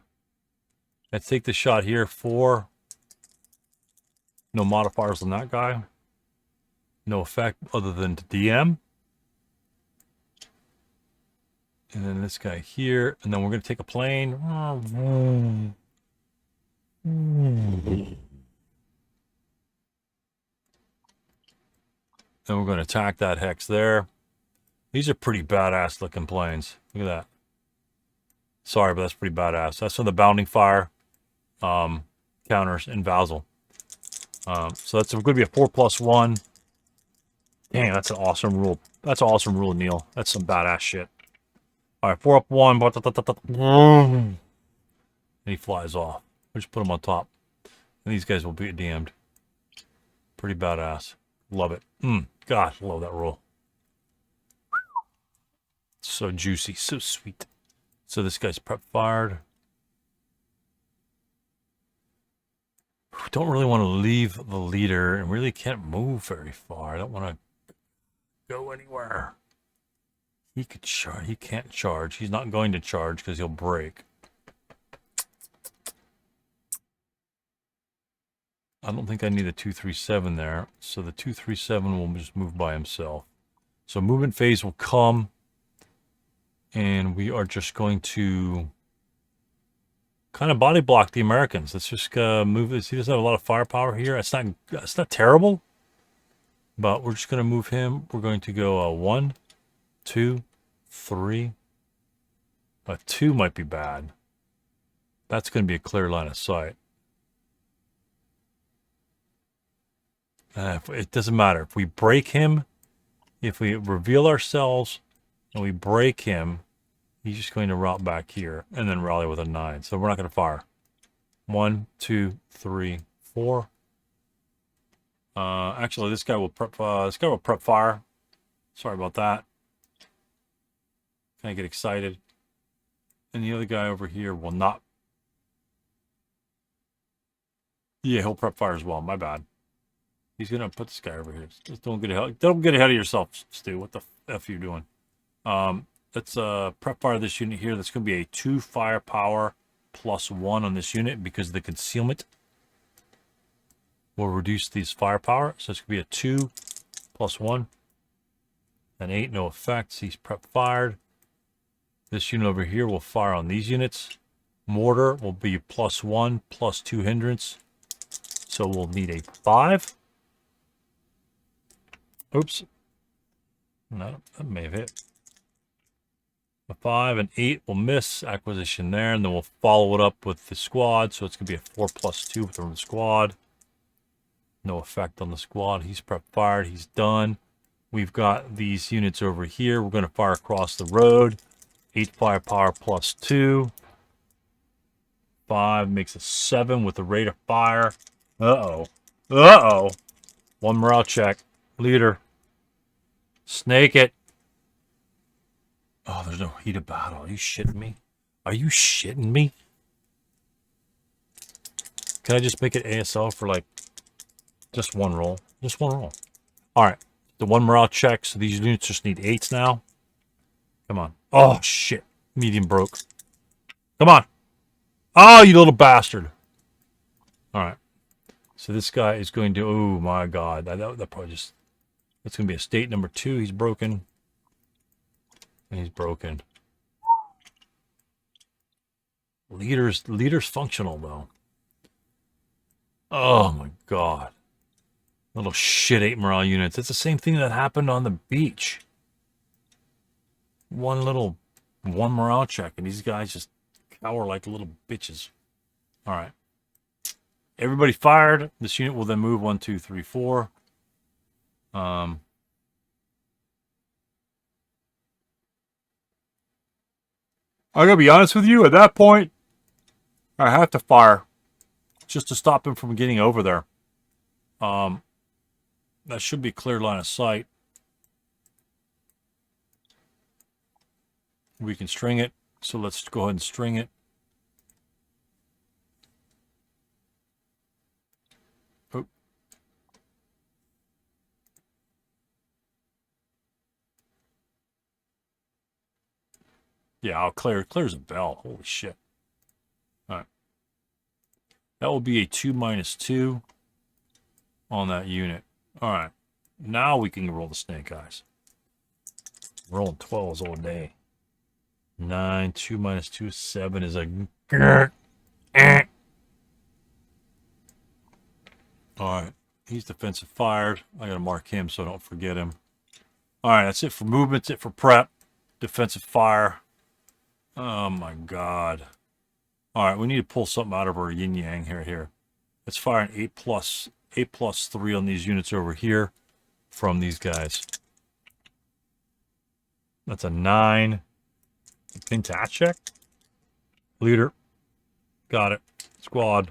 Let's take the shot here. 4. No modifiers on that guy. No effect other than to DM. And then this guy here. And then we're going to take a plane. Then we're going to attack that hex there. These are pretty badass looking planes. Look at that. Sorry, but that's pretty badass. That's from the bounding fire counters in VASL. So that's going to be a 4+1. Dang, that's an awesome rule. That's an awesome rule, Neil. That's some badass shit. All right, 4 up 1. And he flies off. We'll just put him on top. And these guys will be damned. Pretty badass. Love it. God, love that roll. So juicy, so sweet. So this guy's prep fired. Don't really want to leave the leader and really can't move very far. I don't want to go anywhere. He could charge. He can't charge. He's not going to charge because he'll break. I don't think I need a 237 there. So the 237 will just move by himself. So movement phase will come. And we are just going to kind of body block the Americans. Let's just move this. He doesn't have a lot of firepower here. It's not terrible. But we're just going to move him. We're going to go 1, 2, 3. A 2 might be bad. That's going to be a clear line of sight. It doesn't matter. If we break him, if we reveal ourselves and we break him, he's just going to route back here and then rally with a 9. So we're not going to fire. 1, 2, 3, 4. Actually, this guy will prep. Fire. Sorry about that. Kind of get excited. And the other guy over here will not. Yeah, he'll prep fire as well. My bad. He's gonna put this guy over here. Just don't get ahead of yourself, Stu. What the f are you doing? Let's prep fire this unit here. That's gonna be a 2 firepower +1 on this unit because the concealment will reduce these firepower. So it's gonna be a 2 +1. An 8, no effects. He's prep fired. This unit over here will fire on these units. Mortar will be +1 +2 hindrance. So we'll need a 5. Oops. No, that may have hit. A 5 and 8 will miss. Acquisition there. And then we'll follow it up with the squad. So it's going to be a 4 +2 from the squad. No effect on the squad. He's prep fired. He's done. We've got these units over here. We're going to fire across the road. 8 firepower +2. 5 makes a 7 with the rate of fire. Uh-oh. Uh-oh. 1 morale check. Leader. Snake it. Oh, there's no heat of battle. Are you shitting me? Are you shitting me? Can I just make it ASL for like just 1 roll? Just 1 roll. All right. The 1 morale check. So these units just need 8s now. Come on. Oh, shit. Medium broke. Come on. Oh, you little bastard. All right. So this guy is going to... Oh, my God. That probably just... That's going to be a state number 2. He's broken. And he's broken. Leader's functional, though. Oh, my God. Little shit 8 morale units. It's the same thing that happened on the beach. 1 morale check, and these guys just cower like little bitches. All right. Everybody fired. This unit will then move 1, 2, 3, 4. I gotta be honest with you, at that point, I have to fire just to stop him from getting over there. That should be a clear line of sight. We can string it, so let's go ahead and string it. Yeah, I'll clears a bell. Holy shit. All right. That will be a 2-2 on that unit. All right. Now we can roll the snake eyes. Rolling 12s all day. 9, 2-2, 7 is a... All right. He's defensive fired. I got to mark him so I don't forget him. All right. That's it for movement. That's it for prep. Defensive fire. Oh, my God. All right. We need to pull something out of our yin-yang here. Let's fire an 8+3 on these units over here from these guys. That's a 9. Pintat check. Leader. Got it. Squad.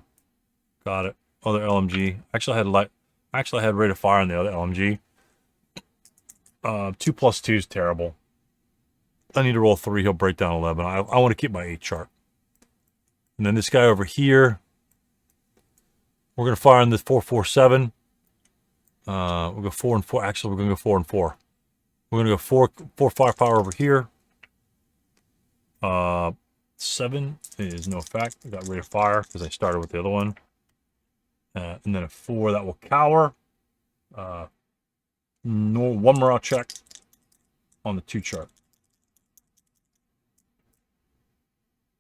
Got it. Other LMG. Actually, I had rate of fire on the other LMG. 2+2 is terrible. I need to roll 3. He'll break down 11. I want to keep my 8 chart. And then this guy over here. We're going to fire on this 4-4-7. We'll go 4 and 4. Actually, we're going to go 4 and 4. We're going to go 4 firepower over here. 7 is no effect. I got rate of fire because I started with the other one. And then a 4 that will cower. No, 1 morale check on the 2 chart.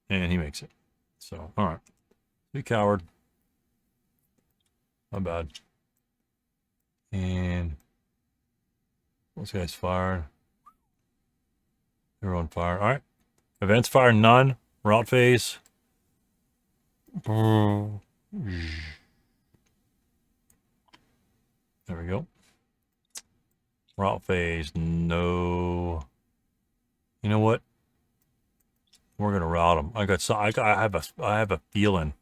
And he makes it. So, all right. He cowered. Not bad. And those guys fired. They're on fire. All right. Events fire, none. Route phase. There we go. Route phase, no. You know what? We're gonna route them. I have a feeling.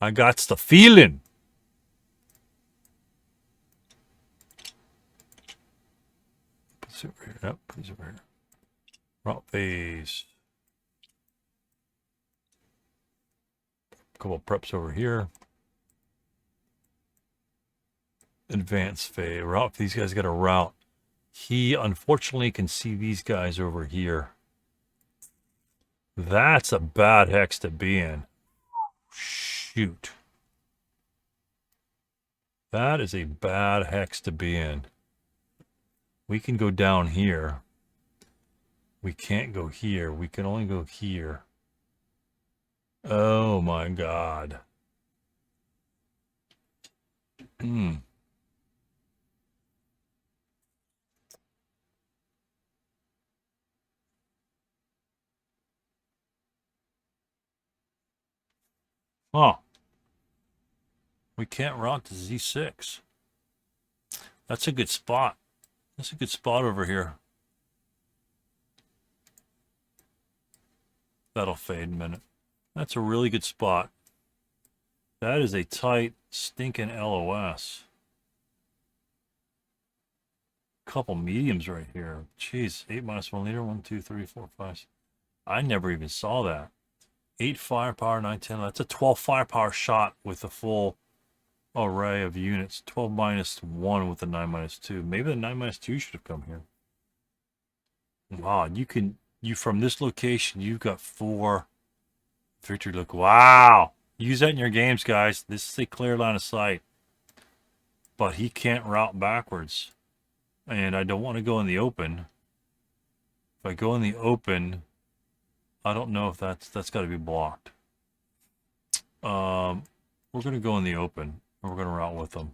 I got the feeling. Put it over here. Yep, put it over here. Route phase. A couple of preps over here. Advanced phase. Route. These guys got a route. He unfortunately can see these guys over here. That's a bad hex to be in. Shoot. That is a bad hex to be in. We can go down here. We can't go here. We can only go here. Oh my God. Oh. We can't route to Z6. That's a good spot. That's a good spot over here. That'll fade in a minute. That's a really good spot. That is a tight, stinking LOS. Couple mediums right here. Jeez, 8-1 leader. 1, 2, 3, 4, 5. I never even saw that. 8 firepower, 9, 10. That's a 12 firepower shot with a full array of units. 12-1 with the 9-2. Maybe the 9-2 should have come here. Wow, you from this location, you've got 4 victory look. Wow. Use that in your games, guys. This is a clear line of sight. But he can't route backwards. And I don't want to go in the open. If I go in the open, I don't know if that's got to be blocked. We're going to go in the open. And we're going to route with them.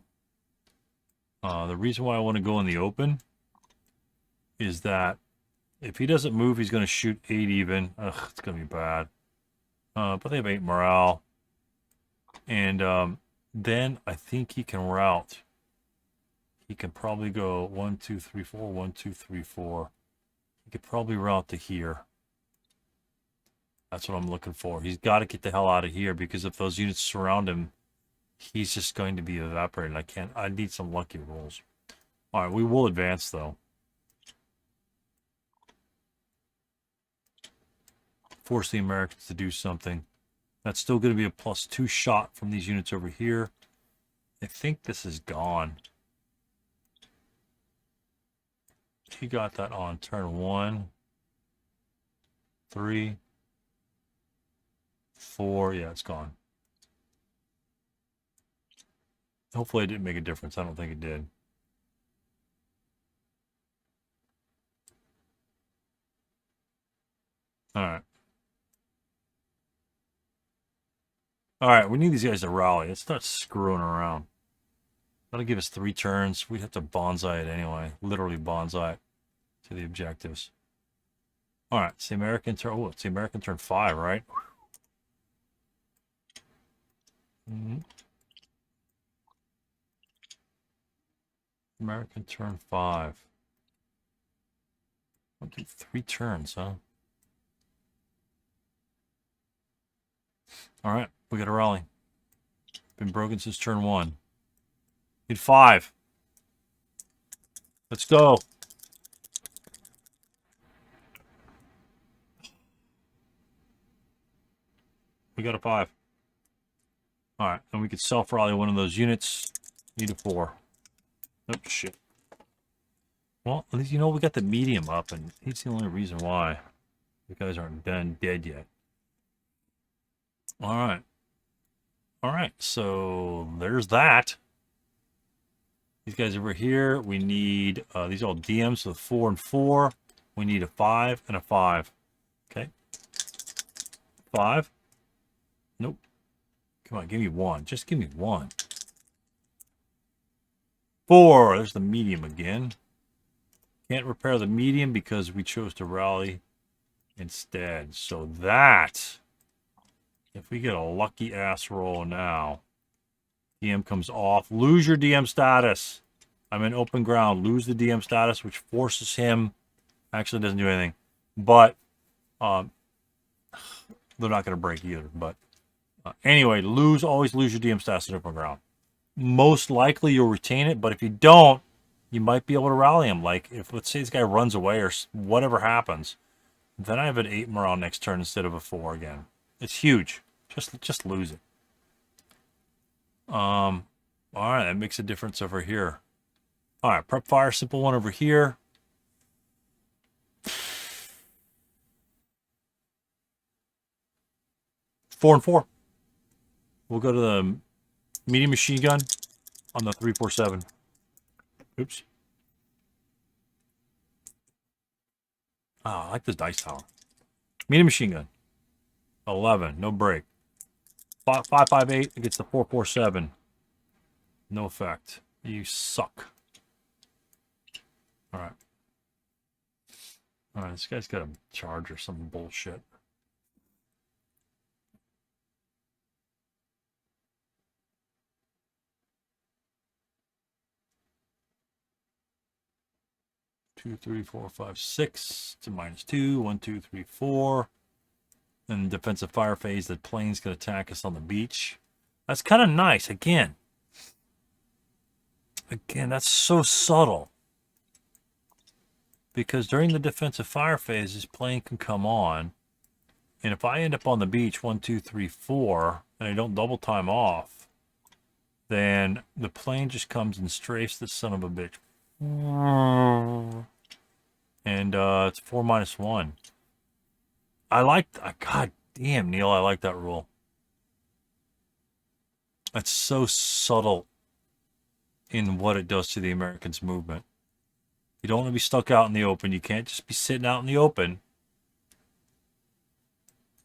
The reason why I want to go in the open is that if he doesn't move, he's going to shoot 8 even. Ugh, it's going to be bad. But they have 8 morale. And then I think he can route. He can probably go 1, 2, 3, 4, 1, 2, 3, 4. He could probably route to here. That's what I'm looking for. He's got to get the hell out of here because if those units surround him, he's just going to be evaporated. I need some lucky rolls. All right, we will advance though. Force the Americans to do something. That's still going to be a +2 shot from these units over here. I think this is gone. He got that on turn 1. 3, 4. Yeah, it's gone. Hopefully it didn't make a difference. I don't think it did. All right. All right, we need these guys to rally. Let's start screwing around. That'll give us 3 turns. We'd have to bonsai it anyway. Literally bonsai it to the objectives. All right, it's the American turn. Oh, it's the American turn 5, right? American turn 5. 1, 2, 3 turns, huh? All right, we got a rally. Been broken since turn 1. Need 5. Let's go. We got a 5. All right, and we could self-rally one of those units. Need a 4. Oh, shit. Well, at least, you know, we got the medium up, and he's the only reason why you guys aren't done dead yet. All right. All right, so there's that. These guys over here, we need, these are all DMs, so 4 and 4. We need a 5 and a 5. Okay. 5. Nope. Come on, give me 1. Just give me 1. 4. There's the medium again. Can't repair the medium because we chose to rally instead. So that, if we get a lucky ass roll now, DM comes off. Lose your DM status. I'm in open ground. Lose the DM status, which forces him. Actually doesn't do anything. But they're not going to break either. But anyway, always lose your DM status in open ground. Most likely you'll retain it, but if you don't, you might be able to rally him. Like, if, let's say this guy runs away or whatever happens, then I have an 8 morale next turn instead of a 4 again. It's huge. Just lose it. All right, that makes a difference over here. All right, prep fire, simple one over here. Four and 4. We'll go to the medium machine gun on the 347. Oops. Oh, I like this dice tower. Medium machine gun. 11. No break. 558 against the 447. No effect. You suck. All right. All right, this guy's got a charge or some bullshit. Two, 3, 4, 5, 6 to -2. 1, 2, 3, 4. And defensive fire phase, the plane's gonna attack us on the beach. That's kind of nice. Again, that's so subtle. Because during the defensive fire phase, this plane can come on. And if I end up on the beach 1, 2, 3, 4, and I don't double time off, then the plane just comes and strafes this son of a bitch. And it's 4 - 1. God damn, Neil, I like that rule. That's so subtle in what it does to the Americans' movement. You don't want to be stuck out in the open. You can't just be sitting out in the open.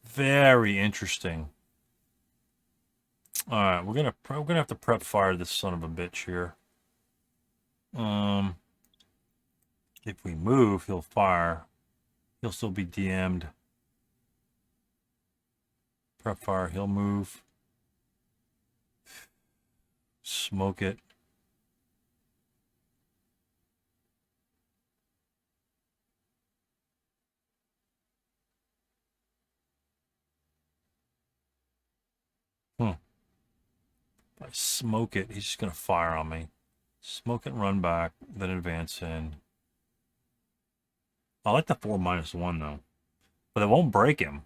Very interesting. All right, we're gonna have to prep fire this son of a bitch here. If we move, he'll fire. He'll still be DM'd. Prep fire, he'll move. Smoke it. If I smoke it, he's just going to fire on me. Smoke it and run back, then advance in. I like the 4 - 1, though. But it won't break him.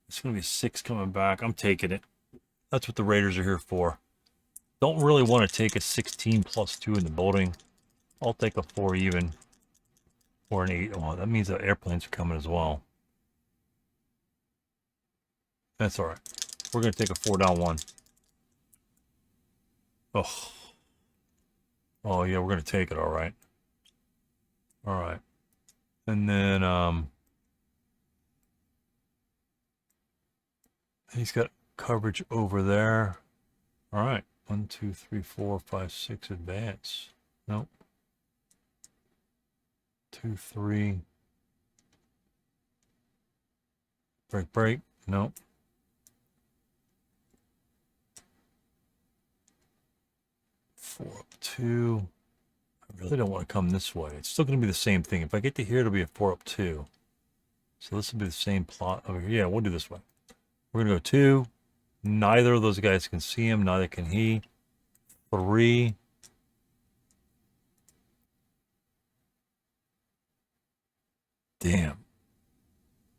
It's going to be 6 coming back. I'm taking it. That's what the Raiders are here for. Don't really want to take a 16 + 2 in the building. I'll take a 4 even. Or an 8. Oh, that means the airplanes are coming as well. That's all right. We're going to take a 4 down 1. Oh. Oh, yeah, we're going to take it, all right. All right. And then, he's got coverage over there. All right. 1, 2, 3, 4, 5, 6, advance. Nope. 2, 3. Break, break. Nope. 4 up 2. I really don't want to come this way. It's still going to be the same thing. If I get to here, it'll be a 4 up 2. So this will be the same plot over here. Yeah, we'll do this way. We're going to go 2. Neither of those guys can see him. Neither can he. 3. Damn.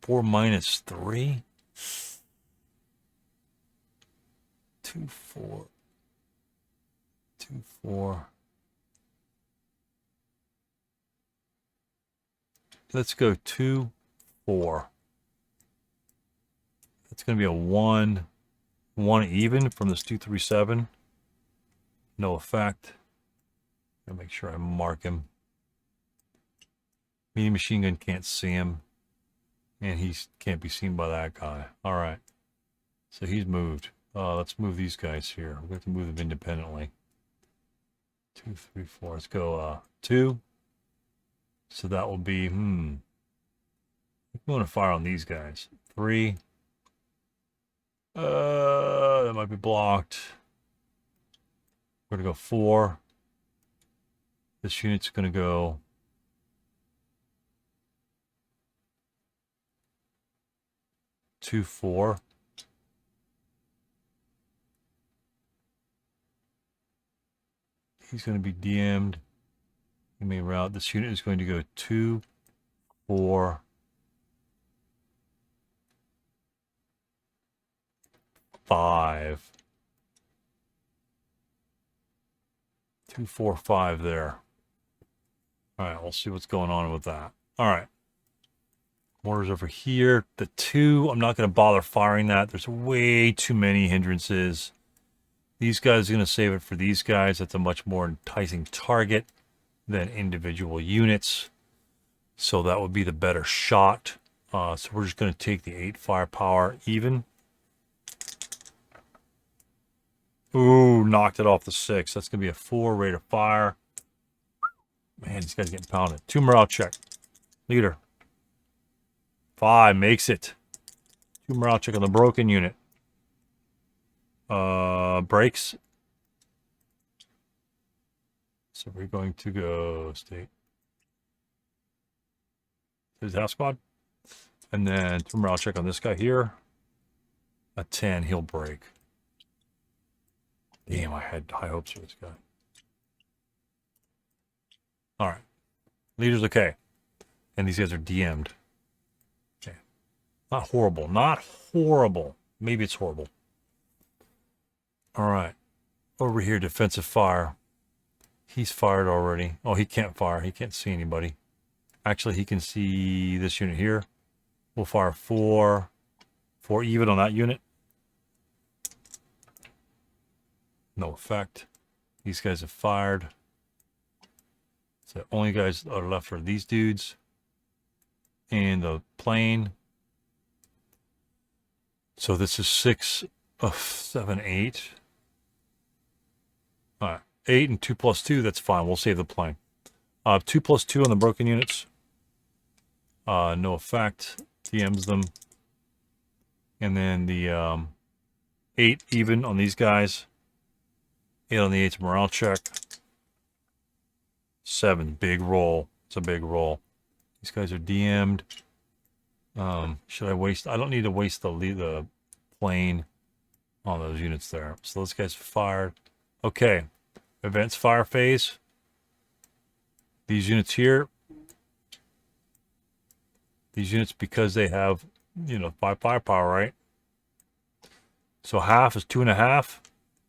4 minus 3. 2, 4. 2, 4. Let's go 2, 4. That's going to be a 1 even from this 2, 3, 7. No effect. I'll make sure I mark him. Medium machine gun can't see him. And he can't be seen by that guy. All right. So he's moved. Let's move these guys here. We have to move them independently. 2, 3, 4. Let's go 2. So that will be, I'm going to fire on these guys. 3. That might be blocked. We're going to go 4. This unit's going to go 2, 4. He's going to be DM'd. He may route. This unit is going to go 2, 4, 5. 2, 4, 5 there. All right, we'll see what's going on with that. All right. Mortars over here. The 2, I'm not going to bother firing that. There's way too many hindrances. These guys are going to save it for these guys. That's a much more enticing target than individual units. So that would be the better shot. So we're just going to take the 8 firepower even. Ooh, knocked it off the 6. That's going to be a 4 rate of fire. Man, these guys are getting pounded. 2 morale check. Leader. 5 makes it. 2 morale check on the broken unit. Breaks. So we're going to go state. His house squad. And then 2 morale check on this guy here. A 10, he'll break. Damn, I had high hopes for this guy. All right. Leader's okay. And these guys are DM'd. Okay. Not horrible. Not horrible. Maybe it's horrible. All right. Over here, defensive fire. He's fired already. Oh, he can't fire. He can't see anybody. Actually, he can see this unit here. We'll fire 4 even on that unit. No effect. These guys have fired. So the only guys that are left are these dudes. And the plane. So this is 6 of 7, 8. All right. 8 and 2 plus 2, that's fine. We'll save the plane. 2 plus 2 on the broken units. No effect. DMs them. And then the 8 even on these guys. 8 on the 8's morale check. 7, big roll. It's a big roll. These guys are DM'd. Should I waste? I don't need to waste the plane on those units there. So those guys fired. Okay. Advanced fire phase. These units here. These units, because they have, 5 firepower, right? So half is 2.5.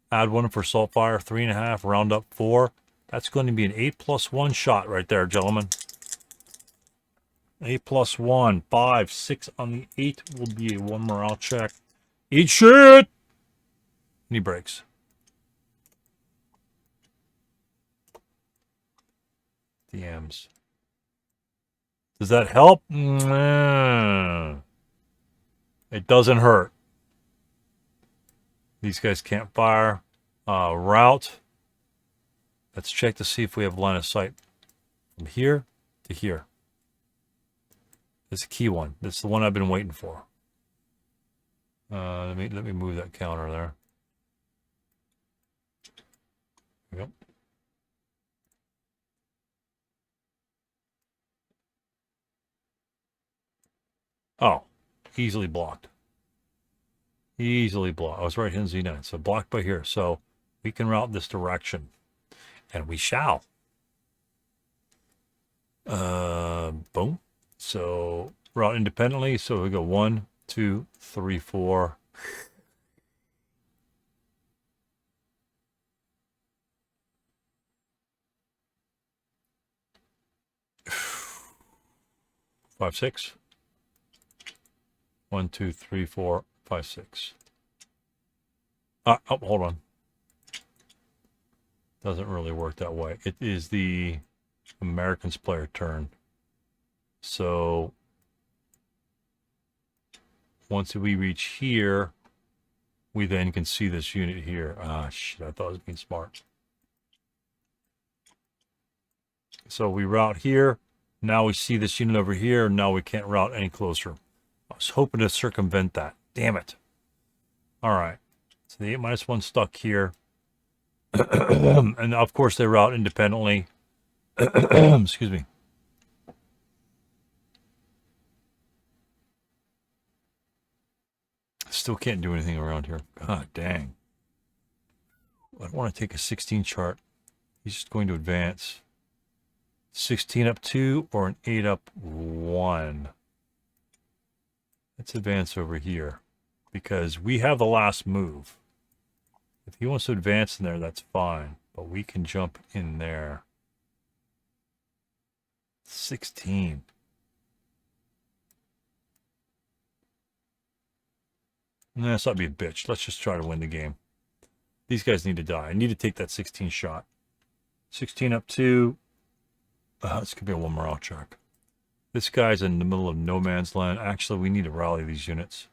Add 1 for assault fire, 3.5. Round up 4. That's going to be an 8 plus 1 shot right there, gentlemen. 8 plus 1, 5, 6 on the 8 will be a 1 morale check. Eat shit! And he breaks. DMs. Does that help? It doesn't hurt. These guys can't fire. Route. Let's check to see if we have line of sight from here to here. This is a key one. This is the one I've been waiting for. Let me move that counter there. Yep. Oh, easily blocked. Easily blocked. I was right in Z9, so blocked by here. So we can route this direction, and we shall. Boom. So route independently. So we go 1, 2, 3, 4. Five, 6. 1, 2, 3, 4, 5, 6. Oh, hold on. Doesn't really work that way. It is the Americans player turn. So once we reach here, we then can see this unit here. Ah, shit, I thought I was being smart. So we route here. Now we see this unit over here. Now we can't route any closer. I was hoping to circumvent that. Damn it. All right. So the 8-1 stuck here. And of course they route independently. Excuse me. Still can't do anything around here. God dang. I don't want to take a 16 chart. He's just going to advance. 16 up 2 or an 8 up 1. Let's advance over here because we have the last move. If he wants to advance in there, that's fine. But we can jump in there. 16. Nah, let's not be a bitch. Let's just try to win the game. These guys need to die. I need to take that 16 shot. 16 up 2. This could be a 1 morale check. This guy's in the middle of no man's land. Actually, we need to rally these units.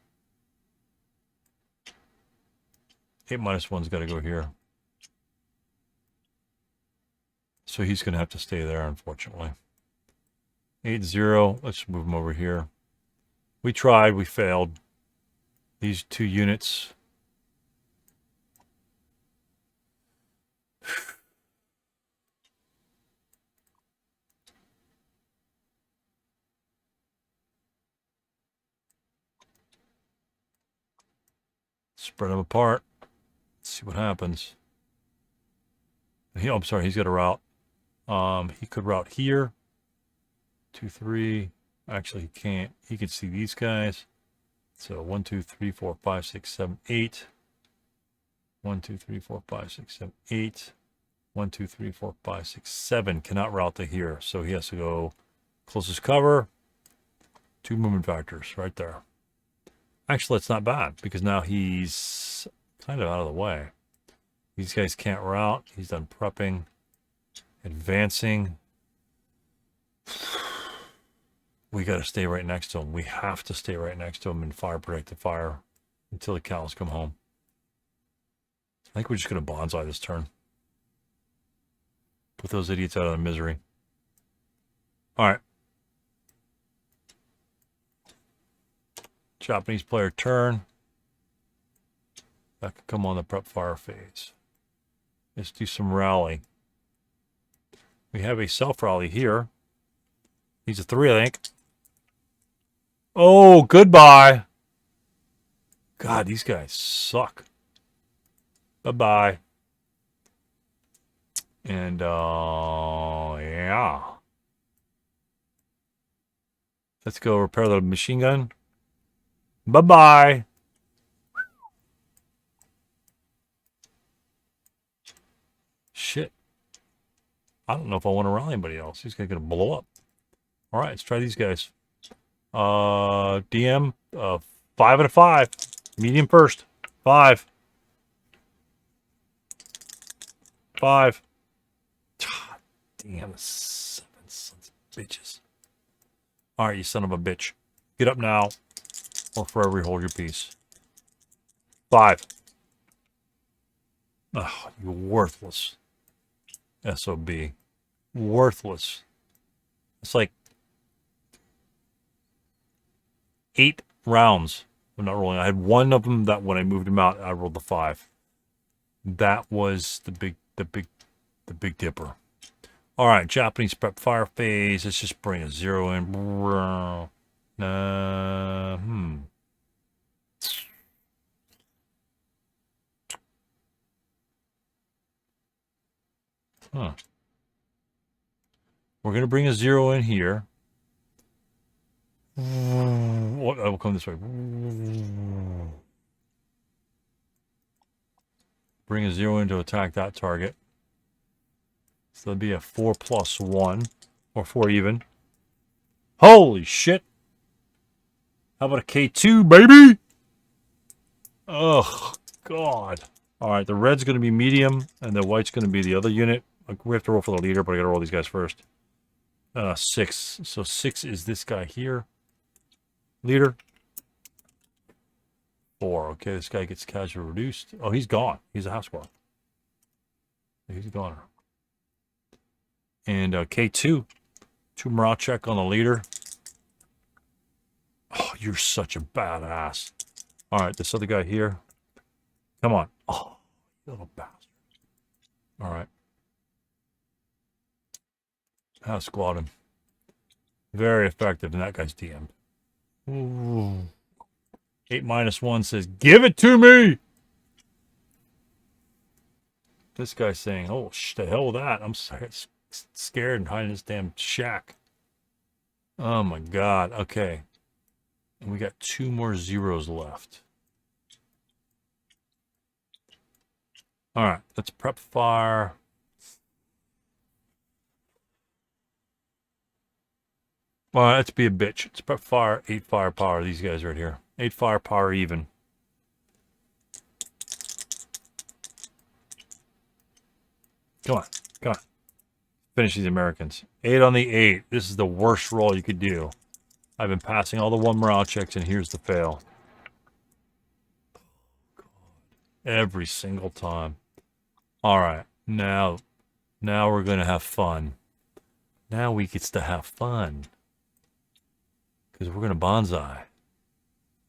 8-1's got to go here. So he's going to have to stay there, unfortunately. 8-0. Let's move him over here. We tried. We failed. These 2 units. Spread them apart. Let's see what happens. I'm sorry, he's got a route. He could route here. 2, 3. Actually, he can't. He can see these guys. So 1, 2, 3, 4, 5, 6, 7, 8. 1, 2, 3, 4, 5, 6, 7, 8. 1, 2, 3, 4, 5, 6, 7. Cannot route to here. So he has to go closest cover. 2 movement factors right there. Actually, it's not bad because now he's kind of out of the way. These guys can't route. He's done prepping, advancing. We got to stay right next to him. We have to stay right next to him and fire protective fire until the cows come home. I think we're just going to bonsai this turn. Put those idiots out of their misery. All right. Japanese player turn. That could come on the prep fire phase. Let's do some rally. We have a self rally here. He's a 3, I think. Oh, goodbye. God, these guys suck. Bye-bye. And, yeah. Let's go repair the machine gun. Bye-bye. Shit. I don't know if I want to rally anybody else. These guys are going to blow up. All right, let's try these guys. DM, 5 out of 5. Medium first. 5. 5. God damn, 7 sons of bitches. All right, you son of a bitch. Get up now, or forever hold your peace. 5. Oh, you worthless. SOB. Worthless. It's like 8 rounds. I'm not rolling. I had one of them that when I moved him out, I rolled the 5. That was the big dipper. All right, Japanese prep fire phase. Let's just bring a 0 in. Huh. We're gonna bring a 0 in here. I will come this way. Bring a 0 in to attack that target. So that'd be a 4 plus 1. Or 4 even. Holy shit! How about a K2, baby? Oh, God. Alright, the red's going to be medium, and the white's going to be the other unit. We have to roll for the leader, but I got to roll these guys first. 6. So 6 is this guy here. Leader. 4. Okay, this guy gets casual reduced. Oh, he's gone. He's a half squad. He's a goner. And K2. 2 morale check on the leader. Oh, you're such a badass. Alright, this other guy here. Come on. Oh, you little bastard. Alright. Half squad him. Very effective, and that guy's DM'd. Ooh. 8 minus 1 says, give it to me! This guy's saying, oh, the hell with that. I'm scared and hiding in this damn shack. Oh my god. Okay. And we got 2 more 0s left. Alright, let's prep fire. Well, let's be a bitch. Let's prep fire, 8 firepower. These guys right here. 8 firepower even. Come on. Come on. Finish these Americans. 8 on the 8. This is the worst roll you could do. I've been passing all the 1 morale checks, and here's the fail. Every single time. Alright. Now we're going to have fun. Now we get to have fun. Because we're going to bonsai.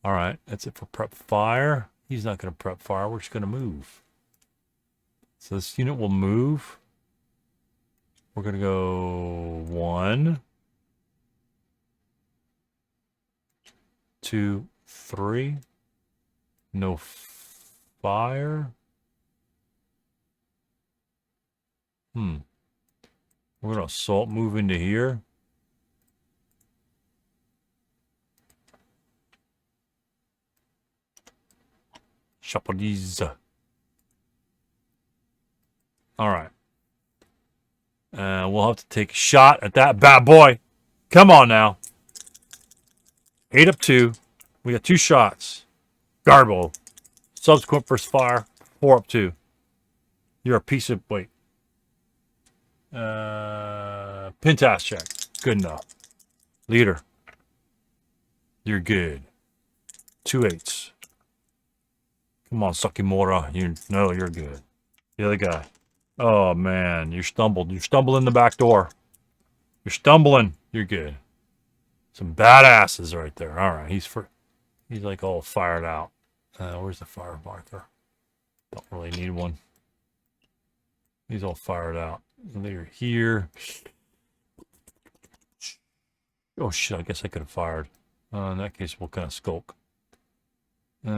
Alright, that's it for prep fire. He's not going to prep fire. We're just going to move. So this unit will move. We're going to go 1, 2, 3. No fire. We're going to assault move into here. Chapadise. Alright. We'll have to take a shot at that bad boy. Come on now. 8 up 2. We got 2 shots. Garbo. Subsequent first fire. 4 up 2. You're a piece of... Wait. Pintask check. Good enough. Leader. You're good. 2 8s. Come on, Sakimura. You're good. The other guy. Oh, man. You stumbled. You stumbled in the back door. You're stumbling. You're good. Some badasses right there. All right. He's like all fired out. Where's the fire marker? Don't really need one. He's all fired out. They're here. Oh, shit. I guess I could have fired. In that case, we'll kind of skulk. You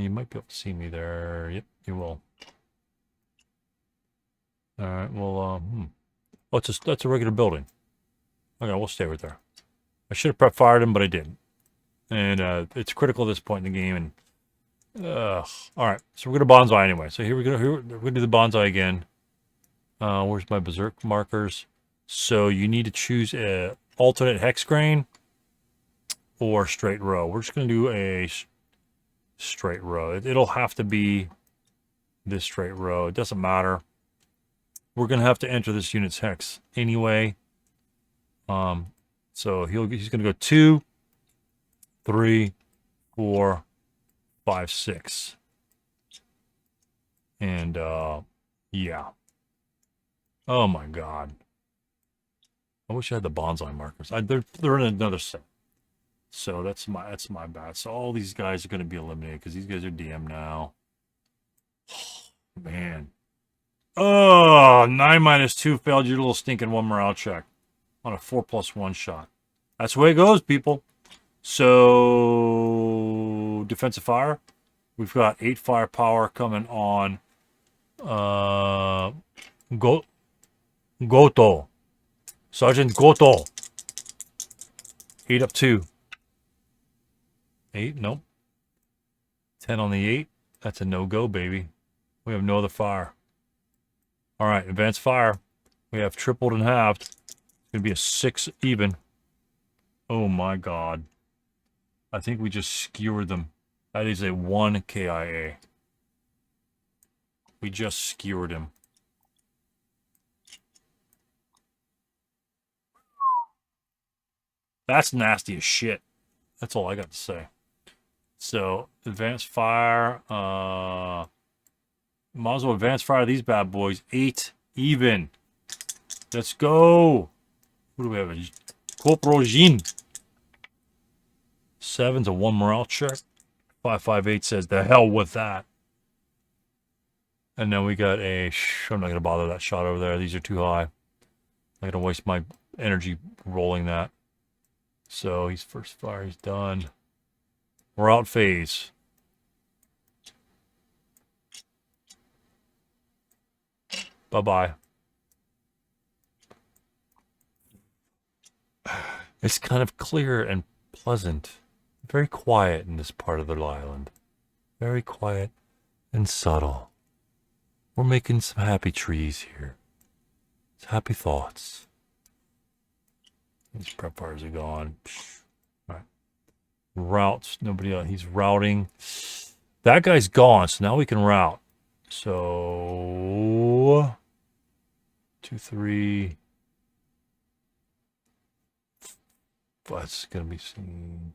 might be able to see me there. Yep, you will. All right. Well, oh, that's a regular building. Okay, we'll stay right there. I should have prep fired him, but I didn't. And it's critical at this point in the game. And all right, so we're gonna bonsai anyway. So we're gonna do the bonsai again. Where's my berserk markers? So you need to choose a alternate hex grain or straight row. We're just gonna do a straight row. It'll have to be this straight row. It doesn't matter. We're going to have to enter this unit's hex anyway. So he's going to go 2, 3, 4, 5, 6. And, yeah. Oh my God. I wish I had the bonsai markers. They're in another set. So that's my bad. So all these guys are going to be eliminated because these guys are DM now. Oh, man. Oh, 9-2 failed your little stinking 1 morale check on a 4+1 shot. That's the way it goes, people. So defensive fire. We've got 8 firepower coming on Goto. Sergeant Goto. 8 up 2. 8, nope. 10 on the 8. That's a no-go, baby. We have no other fire. All right, advanced fire. We have tripled and halved. It's going to be a 6 even. Oh, my God. I think we just skewered them. That is a 1 KIA. We just skewered him. That's nasty as shit. That's all I got to say. So, advanced fire. Might as well advance fire these bad boys. 8 even. Let's go. Who do we have? Corporal Jean. 7's a 1 morale check. 558 says, the hell with that. And then we got a... I'm not going to bother that shot over there. These are too high. I'm not going to waste my energy rolling that. So, he's first fire. He's done. We're out phase. Bye-bye. It's kind of clear and pleasant. Very quiet in this part of the island. Very quiet and subtle. We're making some happy trees here. It's happy thoughts. These prep fires are gone. All right. Routes. Nobody else. He's routing. That guy's gone, so now we can route. So... 2, 3... That's going to be seen.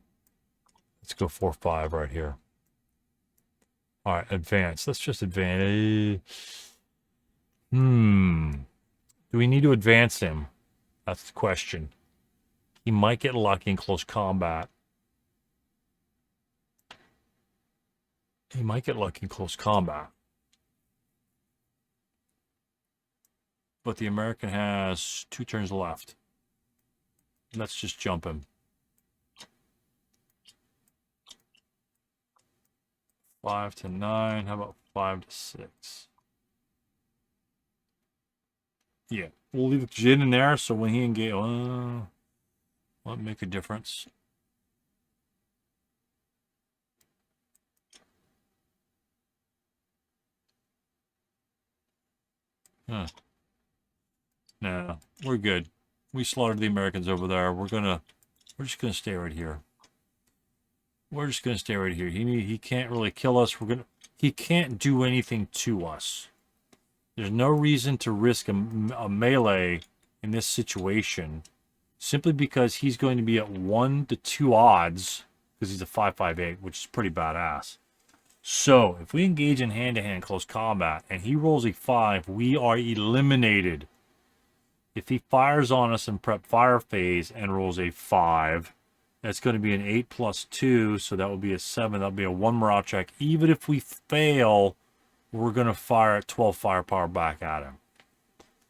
Let's go 4, 5 right here. All right, advance. Let's just advance. Do we need to advance him? That's the question. He might get lucky in close combat. He might get lucky in close combat. But the American has 2 turns left. Let's just jump him. 5 to 9. How about 5 to 6? Yeah, we'll leave Jin in there so when he engages, won't make a difference. Huh. No, we're good. We slaughtered the Americans over there. We're just gonna stay right here. We're just gonna stay right here. He can't really kill us. He can't do anything to us. There's no reason to risk a melee in this situation, simply because he's going to be at 1 to 2 odds, because he's a 5.58, which is pretty badass. So if we engage in hand-to-hand close combat and he rolls a 5, we are eliminated. If he fires on us in prep fire phase and rolls a 5, that's going to be an 8 plus 2, so that would be a 7. That'll be a 1 morale check. Even if we fail, we're going to fire at 12 firepower back at him.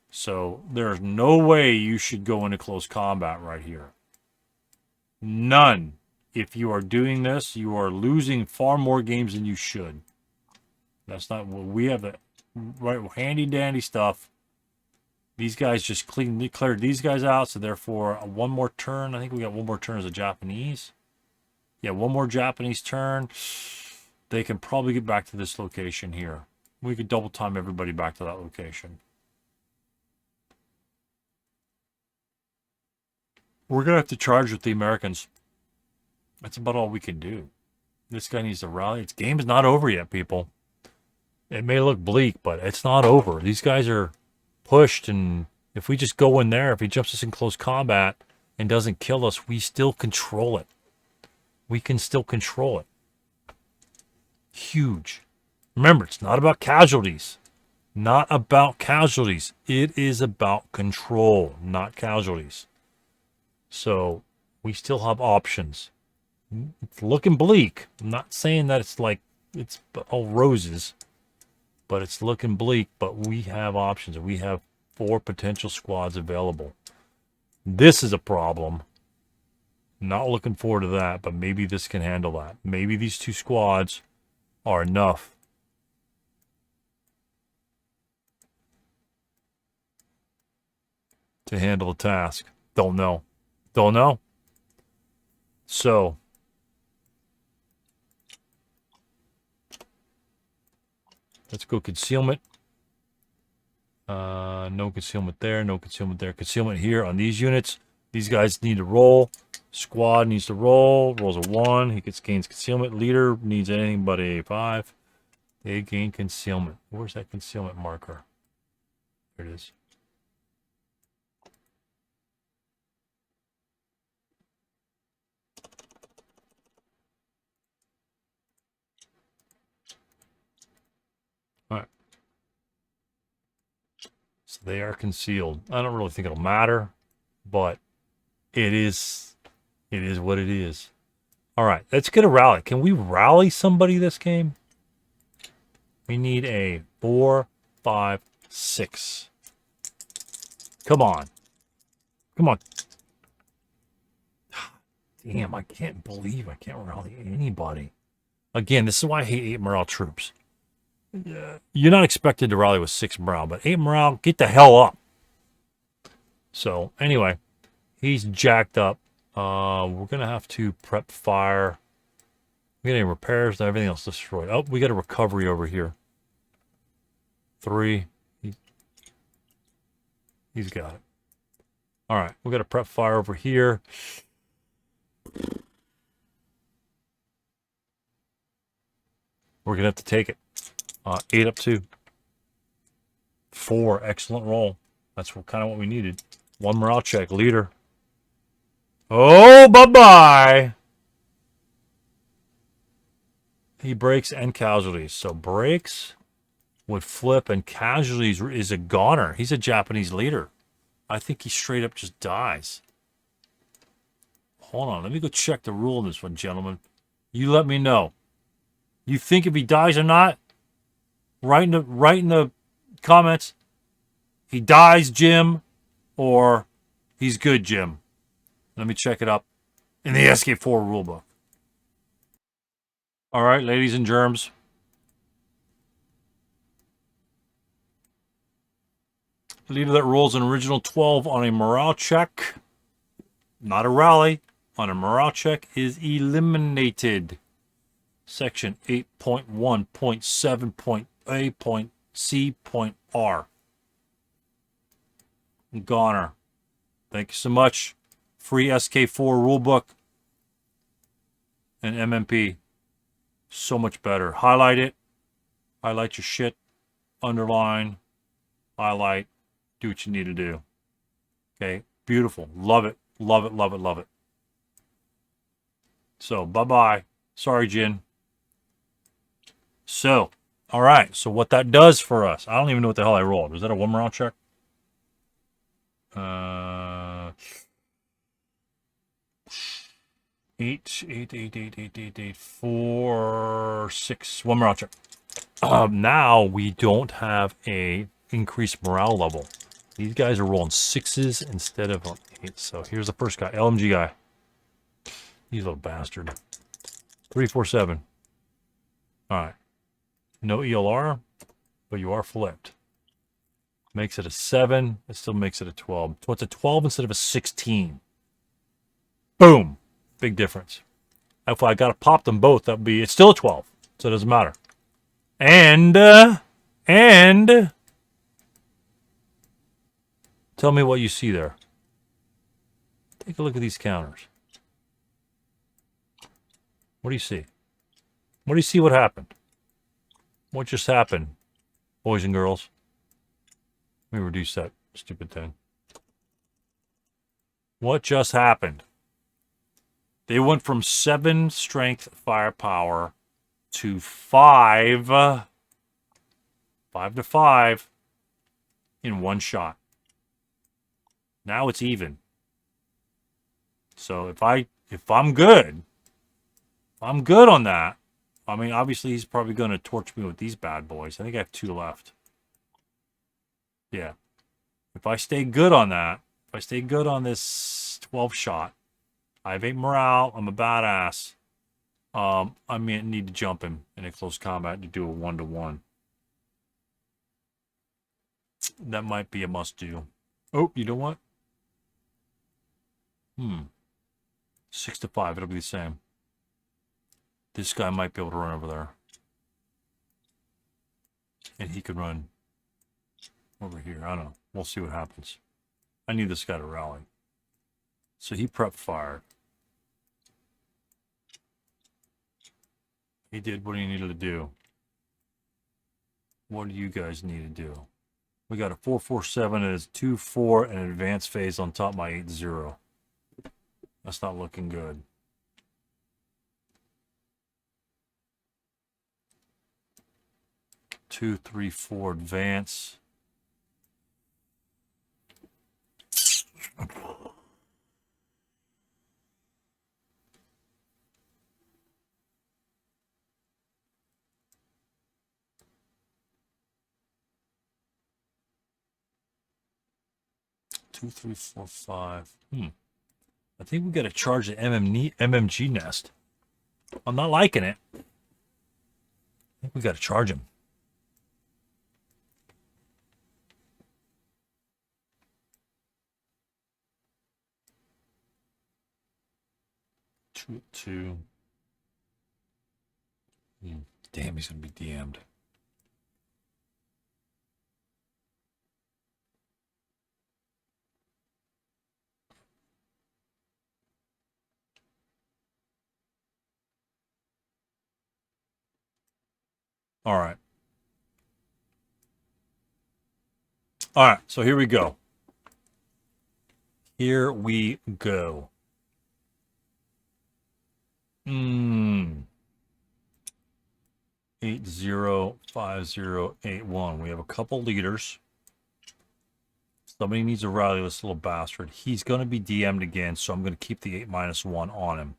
So there's no way you should go into close combat right here. None. If you are doing this, you are losing far more games than you should. That's not what we have. The right handy-dandy stuff. These guys just cleared these guys out, so therefore one more turn. I think we got one more turn as a Japanese. Yeah, one more Japanese turn. They can probably get back to this location here. We could double time everybody back to that location. We're going to have to charge with the Americans. That's about all we can do. This guy needs to rally. Its game is not over yet, people. It may look bleak, but it's not over. These guys are pushed, and if we just go in there, if he jumps us in close combat and doesn't kill us, we still control it. We can still control it. Huge. Remember, it's not about casualties. Not about casualties. It is about control, not casualties. So we still have options. It's looking bleak. I'm not saying that it's like it's all roses, but it's looking bleak. But we have options. We have 4 potential squads available. This is a problem. Not looking forward to that, but maybe this can handle that. Maybe these 2 squads are enough. To handle the task. Don't know. Don't know. So let's go concealment. No concealment there. No concealment there. Concealment here on these units. These guys need to roll. Squad needs to roll. Rolls a 1. He gains concealment. Leader needs anything but a 5. They gain concealment. Where's that concealment marker? There it is. All right. So they are concealed. I don't really think it'll matter, but it is what it is. All right, let's get a rally. Can we rally somebody this game? We need a 4, 5, 6. Come on. Come on. Damn, I can't believe I can't rally anybody. Again, this is why I hate 8 morale troops. You're not expected to rally with 6 morale, but 8 morale, get the hell up. So, anyway, he's jacked up. We're going to have to prep fire. We got any repairs? No, everything else destroyed. Oh, we got a recovery over here. 3. He's got it. All right, we got a prep fire over here. We're going to have to take it. 8 up 2. 4, excellent roll. That's kind of what we needed. 1 morale check, leader. Oh, bye-bye. He breaks and casualties. So breaks would flip and casualties is a goner. He's a Japanese leader. I think he straight up just dies. Hold on, let me go check the rule on this one, gentlemen. You let me know. You think if he dies or not? Write in the comments. He dies, Jim, or he's good, Jim. Let me check it up in the SK4 rulebook. All right, ladies and germs. Leader that rolls an original 12 on a morale check, not a rally, on a morale check is eliminated. Section 8.1.7.A.C.R. Goner. Thank you so much. Free SK4 rulebook and MMP. So much better. Highlight it. Highlight your shit. Underline. Highlight. Do what you need to do. Okay. Beautiful. Love it. Love it. Love it. Love it. So, bye-bye. Sorry, Jin. So, all right. So what that does for us, I don't even know what the hell I rolled. Was that a 1 morale check? 8, 4, 6, 1 morale check. Now we don't have a increased morale level. These guys are rolling 6s instead of 8. So here's the first guy, LMG guy. He's a little bastard. 347. All right. No ELR, but you are flipped. Makes it a 7. It still makes it a 12. So it's a 12 instead of a 16. Boom. Big difference. If I got to pop them both, that would be, it's still a 12. So it doesn't matter. And tell me what you see there. Take a look at these counters. What do you see? What do you see what happened? What just happened, boys and girls? Let me reduce that stupid thing. What just happened? They went from 7 strength firepower to 5. 5 to 5 in one shot. Now it's even. So if I'm good on that, I mean, obviously he's probably going to torch me with these bad boys. I think I have 2 left. Yeah. If I stay good on that, if I stay good on this 12 shot, I have 8 morale, I'm a badass. I may need to jump him in a close combat to do a 1-to-1. That might be a must-do. Oh, you know what? 6 to 5, it'll be the same. This guy might be able to run over there. And he could run over here. I don't know. We'll see what happens. I need this guy to rally. So he prep fired. He did what he needed to do. What do you guys need to do? We got a 447 and it's 2-4 and an advanced phase on top of my 8-0. That's not looking good. Two, 3, 4 advance. Two, 3, 4, 5. I think we got to charge the MMG nest. I'm not liking it. I think we got to charge him. Two. Damn, he's gonna be DM'd. All right. All right, so here we go. Here we go. 805081. We have a couple leaders. Somebody needs to rally this little bastard. He's going to be DM'd again, so I'm going to keep the 8-1 on him.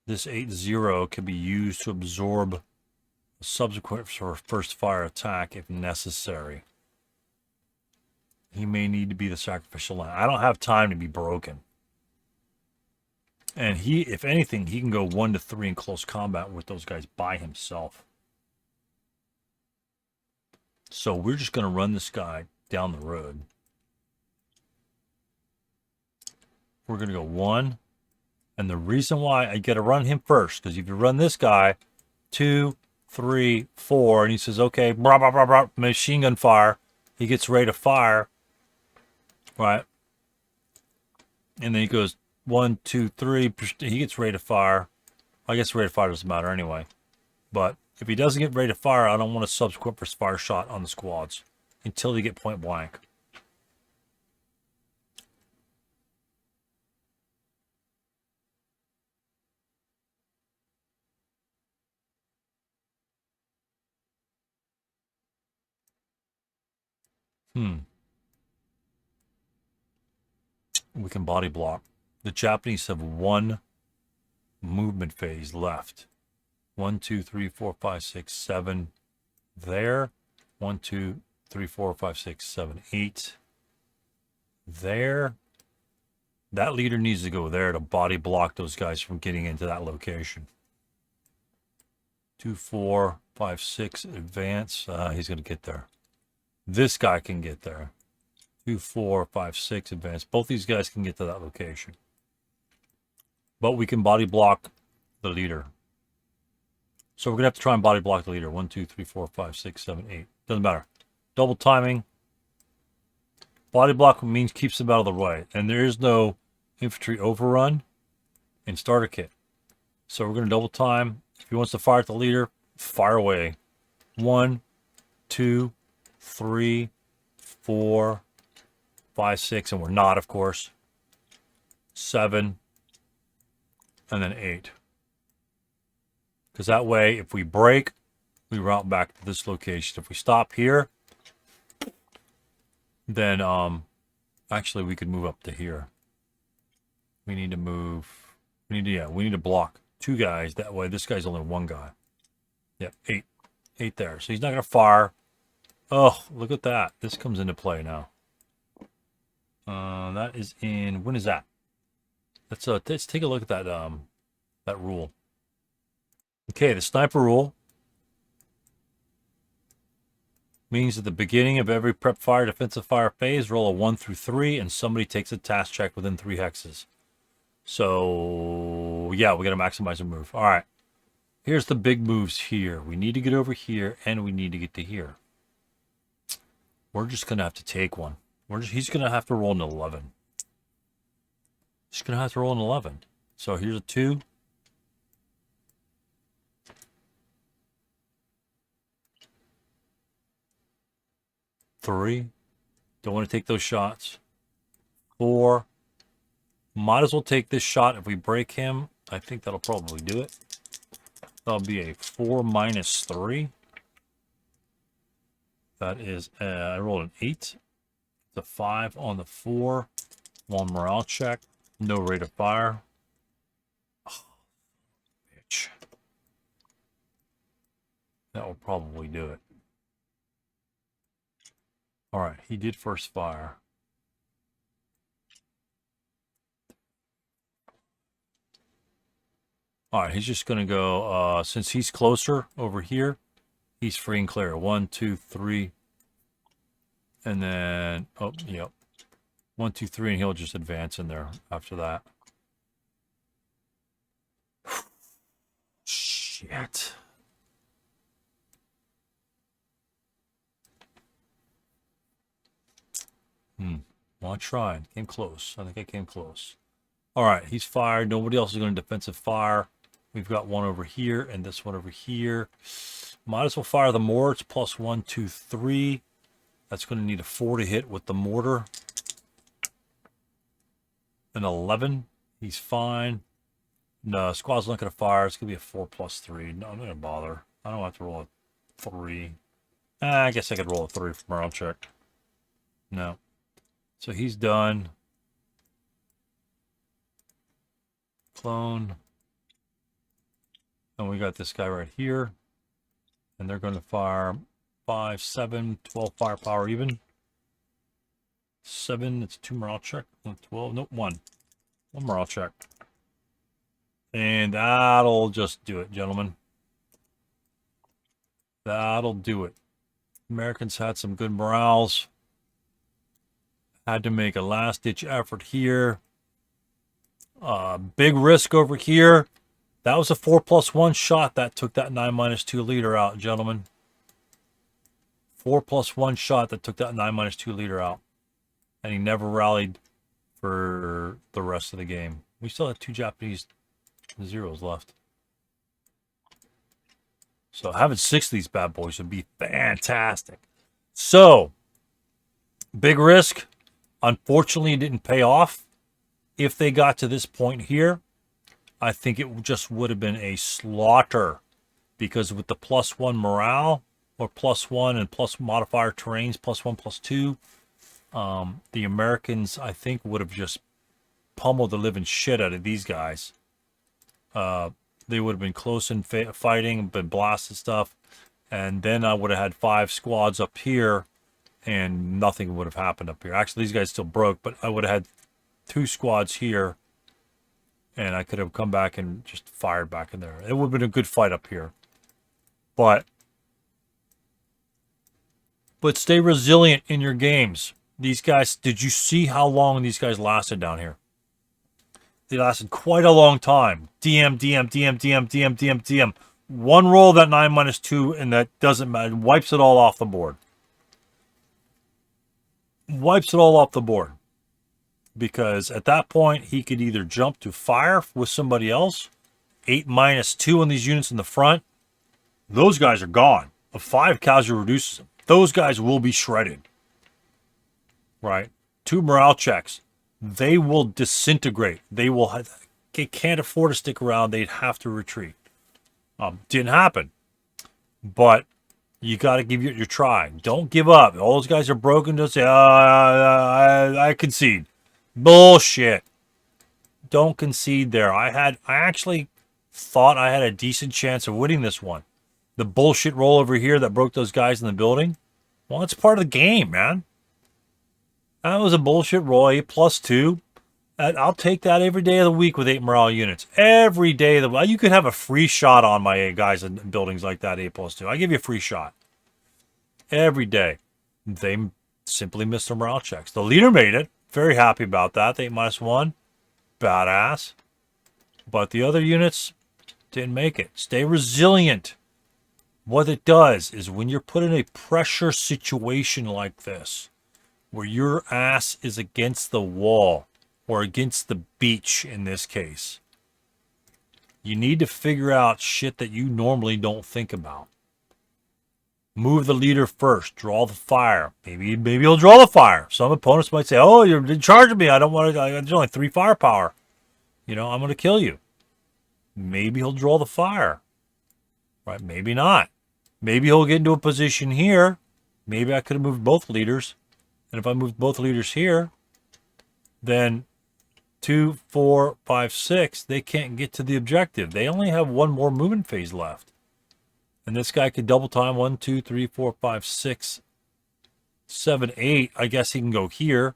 This 80 can be used to absorb a subsequent first fire attack if necessary. He may need to be the sacrificial lamb. I don't have time to be broken. And he, if anything, he can go 1 to 3 in close combat with those guys by himself. So we're just going to run this guy down the road. We're going to go 1. And the reason why I got to run him first, because if you run this guy, 2, 3, 4, and he says, okay, blah, blah, blah, blah, machine gun fire. He gets ready to fire, right? And then he goes 1, 2, 3. He gets ready to fire. I guess ready to fire doesn't matter anyway. But if he doesn't get ready to fire, I don't want a subsequent first fire shot on the squads until they get point blank. We can body block. The Japanese have 1 movement phase left. 1, 2, 3, 4, 5, 6, 7 there. 1, 2, 3, 4, 5, 6, 7, 8 there. That leader needs to go there to body block those guys from getting into that location. 2, 4, 5, 6 advance. He's going to get there. This guy can get there. 2, 4, 5, 6 advance. Both these guys can get to that location. But we can body block the leader. So we're going to have to try and body block the leader. 1, 2, 3, 4, 5, 6, 7, 8. Doesn't matter. Double timing. Body block means keeps them out of the way. And there is no infantry overrun in starter kit. So we're going to double time. If he wants to fire at the leader, fire away. 1, 2, 3, 4, 5, 6, and we're not, of course. 7, and then 8. Because that way, if we break, we route back to this location. If we stop here, then actually we could move up to here. We need to move. We need to block 2 guys. That way, this guy's only 1 guy. Yep, 8. 8 there. So he's not gonna fire. Oh, look at that. This comes into play now. That is in. When is that? Let's take a look at that that rule. Okay, the sniper rule means at the beginning of every prep fire, defensive fire phase, roll a 1 through 3, and somebody takes a task check within 3 hexes. So yeah, we got to maximize a move. All right, here's the big moves here. We need to get over here, and we need to get to here. We're just gonna have to take one. He's gonna have to roll an 11. He's gonna have to roll an 11. So here's a 2. Three. Don't want to take those shots. 4. Might as well take this shot. If we break him, I think that'll probably do it. That'll be a 4 minus 3. That is, I rolled an 8. It's a 5 on the 4. 1 morale check. No rate of fire. Oh, bitch. That will probably do it. All right, he did first fire. All right, he's just going to go, since he's closer over here, he's free and clear. 1, 2, 3. And then, oh, yep. 1, 2, 3, and he'll just advance in there after that. Shit. Well, I tried. Came close. I think I came close. All right, he's fired. Nobody else is going to defensive fire. We've got one over here and this one over here. Might as well fire the mortar. It's plus 1, 2, 3. That's going to need a 4 to hit with the mortar. An 11. He's fine. No, squad's not going to fire. It's going to be a 4 plus 3. No, I'm not going to bother. I don't have to roll a 3. I guess I could roll a 3 for morale check. No. So he's done. Clone. And we got this guy right here. And they're going to fire 5, 7, 12 firepower even. 7, it's 2 morale check. 12, nope, 1. 1 morale check. And that'll just do it, gentlemen. That'll do it. Americans had some good morales. Had to make a last-ditch effort here. Big risk over here. That was a 4 plus 1 shot that took that 9 minus 2 leader out, gentlemen. 4 plus 1 shot that took that 9 minus 2 leader out. And he never rallied for the rest of the game. We still have 2 Japanese zeros left. So having 6 of these bad boys would be fantastic. So, big risk. Unfortunately, it didn't pay off. If they got to this point here, I think it just would have been a slaughter. Because with the plus 1 morale, or plus 1 and plus modifier terrains, plus 1, plus 2, the Americans, I think, would have just pummeled the living shit out of these guys. They would have been close in fighting, been blasted stuff. And then I would have had 5 squads up here, and nothing would have happened up here. Actually, these guys still broke, but I would have had 2 squads here, and I could have come back and just fired back in there. It would have been a good fight up here. But stay resilient in your games. These guys, did you see how long these guys lasted down here? They lasted quite a long time. DM, DM, DM, DM, DM, DM, DM. One roll of that 9 minus 2, and that doesn't matter. Wipes it all off the board. Wipes it all off the board. Because at that point, he could either jump to fire with somebody else 8-2 on these units in the front. Those guys are gone. A 5 casual reduces them. Those guys will be shredded. Right? 2 morale checks. They will disintegrate. They can't afford to stick around. They'd have to retreat. Didn't happen. But you got to give it your try. Don't give up. All those guys are broken. Don't say, I concede. Bullshit. Don't concede there. I actually thought I had a decent chance of winning this one. The bullshit roll over here that broke those guys in the building. Well, it's part of the game, man. That was a bullshit roll. A+2. I'll take that every day of the week with 8 morale units. Every day of the week. You could have a free shot on my guys in buildings like that, A+2. I give you a free shot. Every day. They simply missed their morale checks. The leader made it. Very happy about that. 8-1. Badass. But the other units didn't make it. Stay resilient. What it does is when you're put in a pressure situation like this, where your ass is against the wall, or against the beach in this case, you need to figure out shit that you normally don't think about. Move the leader first. Draw the fire. Maybe he'll draw the fire. Some opponents might say, oh, you're in charge of me. I don't want to. There's only 3 firepower. You know, I'm going to kill you. Maybe he'll draw the fire. Right? Maybe not. Maybe he'll get into a position here. Maybe I could have moved both leaders. And if I moved both leaders here, then 2, 4, 5, 6, they can't get to the objective. They only have 1 more movement phase left. And this guy could double time 1, 2, 3, 4, 5, 6, 7, 8. I guess he can go here.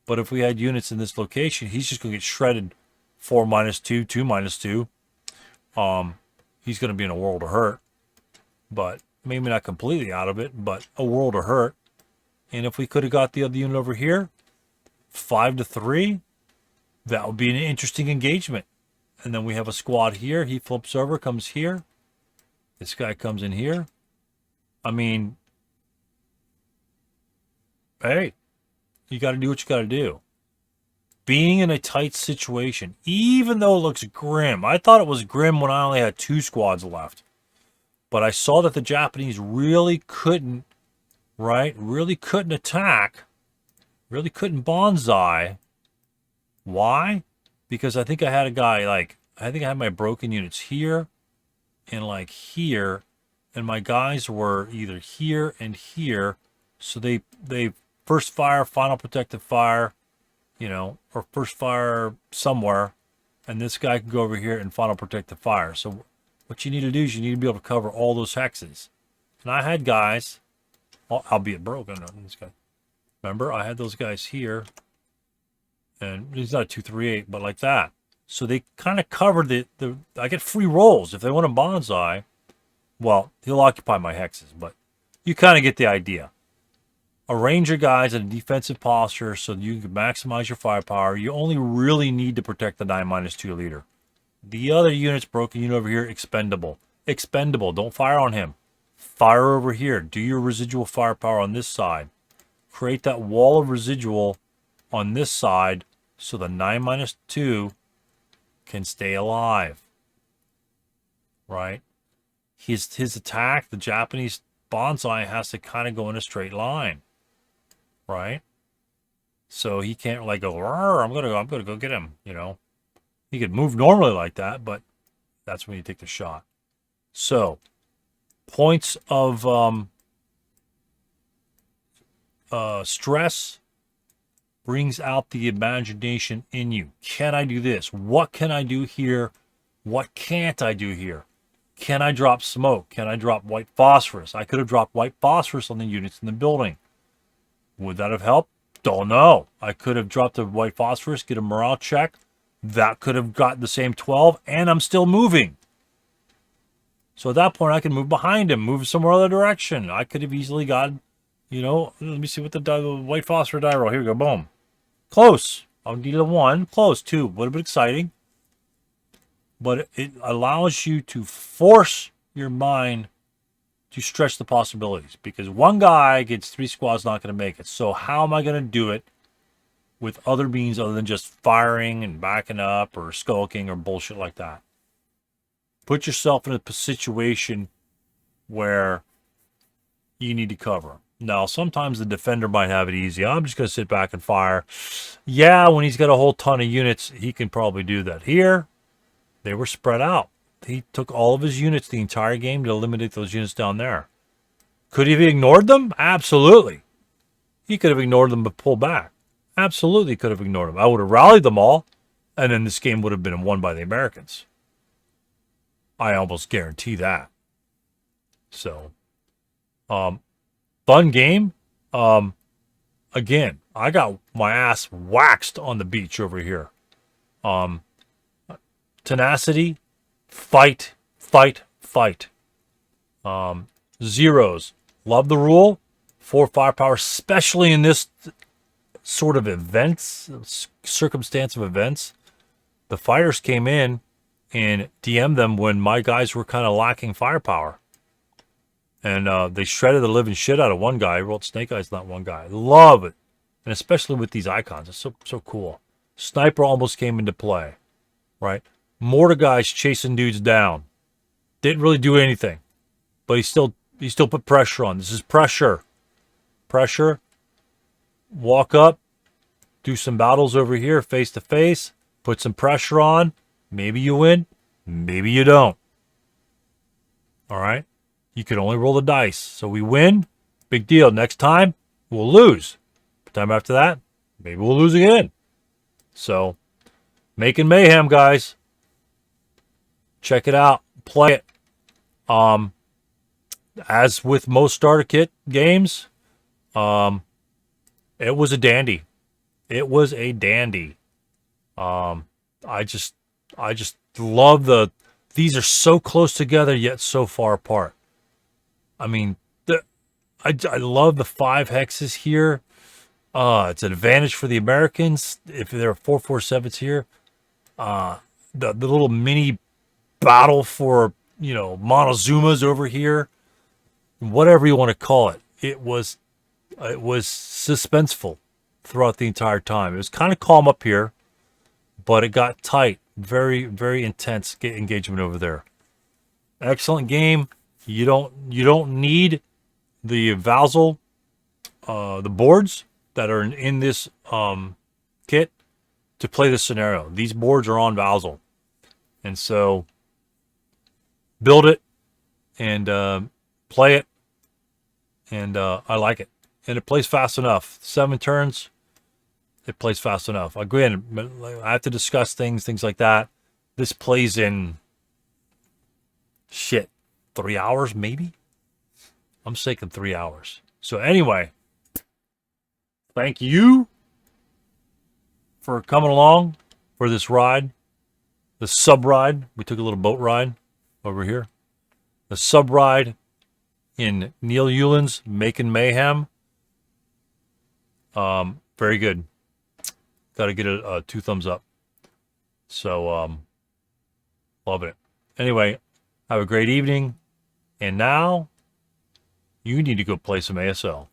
But if we had units in this location, he's just going to get shredded 4-2, 2-2. He's going to be in a world of hurt. But maybe not completely out of it, but a world of hurt. And if we could have got the other unit over here, 5-3, that would be an interesting engagement. And then we have a squad here. He flips over, comes here. This guy comes in here. I mean, hey, you got to do what you got to do. Being in a tight situation, even though it looks grim. I thought it was grim when I only had 2 squads left. But I saw that the Japanese really couldn't, really couldn't attack. Really couldn't bonsai. Why? Because I think I had a guy, I think I had my broken units here and here. And my guys were either here and here. So they first fire, final protective fire, or first fire somewhere. And this guy can go over here and final protective fire. So what you need to do is you need to be able to cover all those hexes. And I had guys, albeit broken. This guy. Remember, I had those guys here. And he's not a 238, but like that. So they kind of covered I get free rolls. If they want a bonsai, well, he'll occupy my hexes. But you kind of get the idea. Arrange your guys in a defensive posture so you can maximize your firepower. You only really need to protect the 9-2 leader. The other unit's broken unit over here, expendable. Expendable. Don't fire on him. Fire over here. Do your residual firepower on this side. Create that wall of residual on this side so the 9-2 can stay alive. Right? His attack, the Japanese bonsai, has to kind of go in a straight line. Right? So he can't go, I'm gonna go get him, He could move normally like that, but that's when you take the shot. So, points of stress brings out the imagination in you. Can I do this? What can I do here? What can't I do here? Can I drop smoke? Can I drop white phosphorus? I could have dropped white phosphorus on the units in the building. Would that have helped? Don't know. I could have dropped the white phosphorus, get a morale check. That could have got the same 12, and I'm still moving. So at that point, I can move behind him, move somewhere other direction. I could have easily gotten, let me see what the white phosphorus die roll. Here we go, boom. Close. I'll need a 1. Close, 2. Would have been exciting. But it allows you to force your mind to stretch the possibilities. Because one guy against 3 squads not going to make it. So how am I going to do it with other means other than just firing and backing up or skulking or bullshit like that? Put yourself in a situation where you need to cover. Now, sometimes the defender might have it easy. I'm just going to sit back and fire. Yeah, when he's got a whole ton of units, he can probably do that. Here, they were spread out. He took all of his units the entire game to eliminate those units down there. Could he have ignored them? Absolutely. He could have ignored them but pulled back. Absolutely could have ignored them. I would have rallied them all, and then this game would have been won by the Americans. I almost guarantee that. So, fun game. Again, I got my ass waxed on the beach over here. Tenacity, fight, fight, fight. Zeros. Love the rule. 4 firepower, especially in this sort of events, circumstance of events. The fighters came in and DM'd them when my guys were kind of lacking firepower. And they shredded the living shit out of one guy. I rolled Snake Eyes, not one guy. Love it. And especially with these icons. It's so cool. Sniper almost came into play. Right? Mortar guys chasing dudes down. Didn't really do anything. But he still put pressure on. This is pressure. Pressure. Walk up. Do some battles over here face to face. Put some pressure on. Maybe you win. Maybe you don't. All right? You can only roll the dice. So we win. Big deal. Next time, we'll lose. Time after that, maybe we'll lose again. So, Makin Mayhem, guys. Check it out. Play it. As with most starter kit games, it was a dandy. It was a dandy. I just love these are so close together yet so far apart. I mean, I love the 5 hexes here. It's an advantage for the Americans if there are 447s here. The little mini battle for, Montezuma's over here. Whatever you want to call it. It was suspenseful throughout the entire time. It was kind of calm up here, but it got tight. Very, very intense engagement over there. Excellent game. You don't need the VASL, the boards that are in this kit to play this scenario. These boards are on VASL. And so build it and play it. And I like it. And it plays fast enough. 7 turns, it plays fast enough. Again, I have to discuss things like that. This plays in 3 hours maybe? I'm thinking 3 hours. So anyway, thank you for coming along for this ride. The sub ride. We took a little boat ride over here. The sub ride in Neil Euland's Makin Mayhem. Very good. Got to get a 2 thumbs up. So, loving it. Anyway, have a great evening. And now, you need to go play some ASL.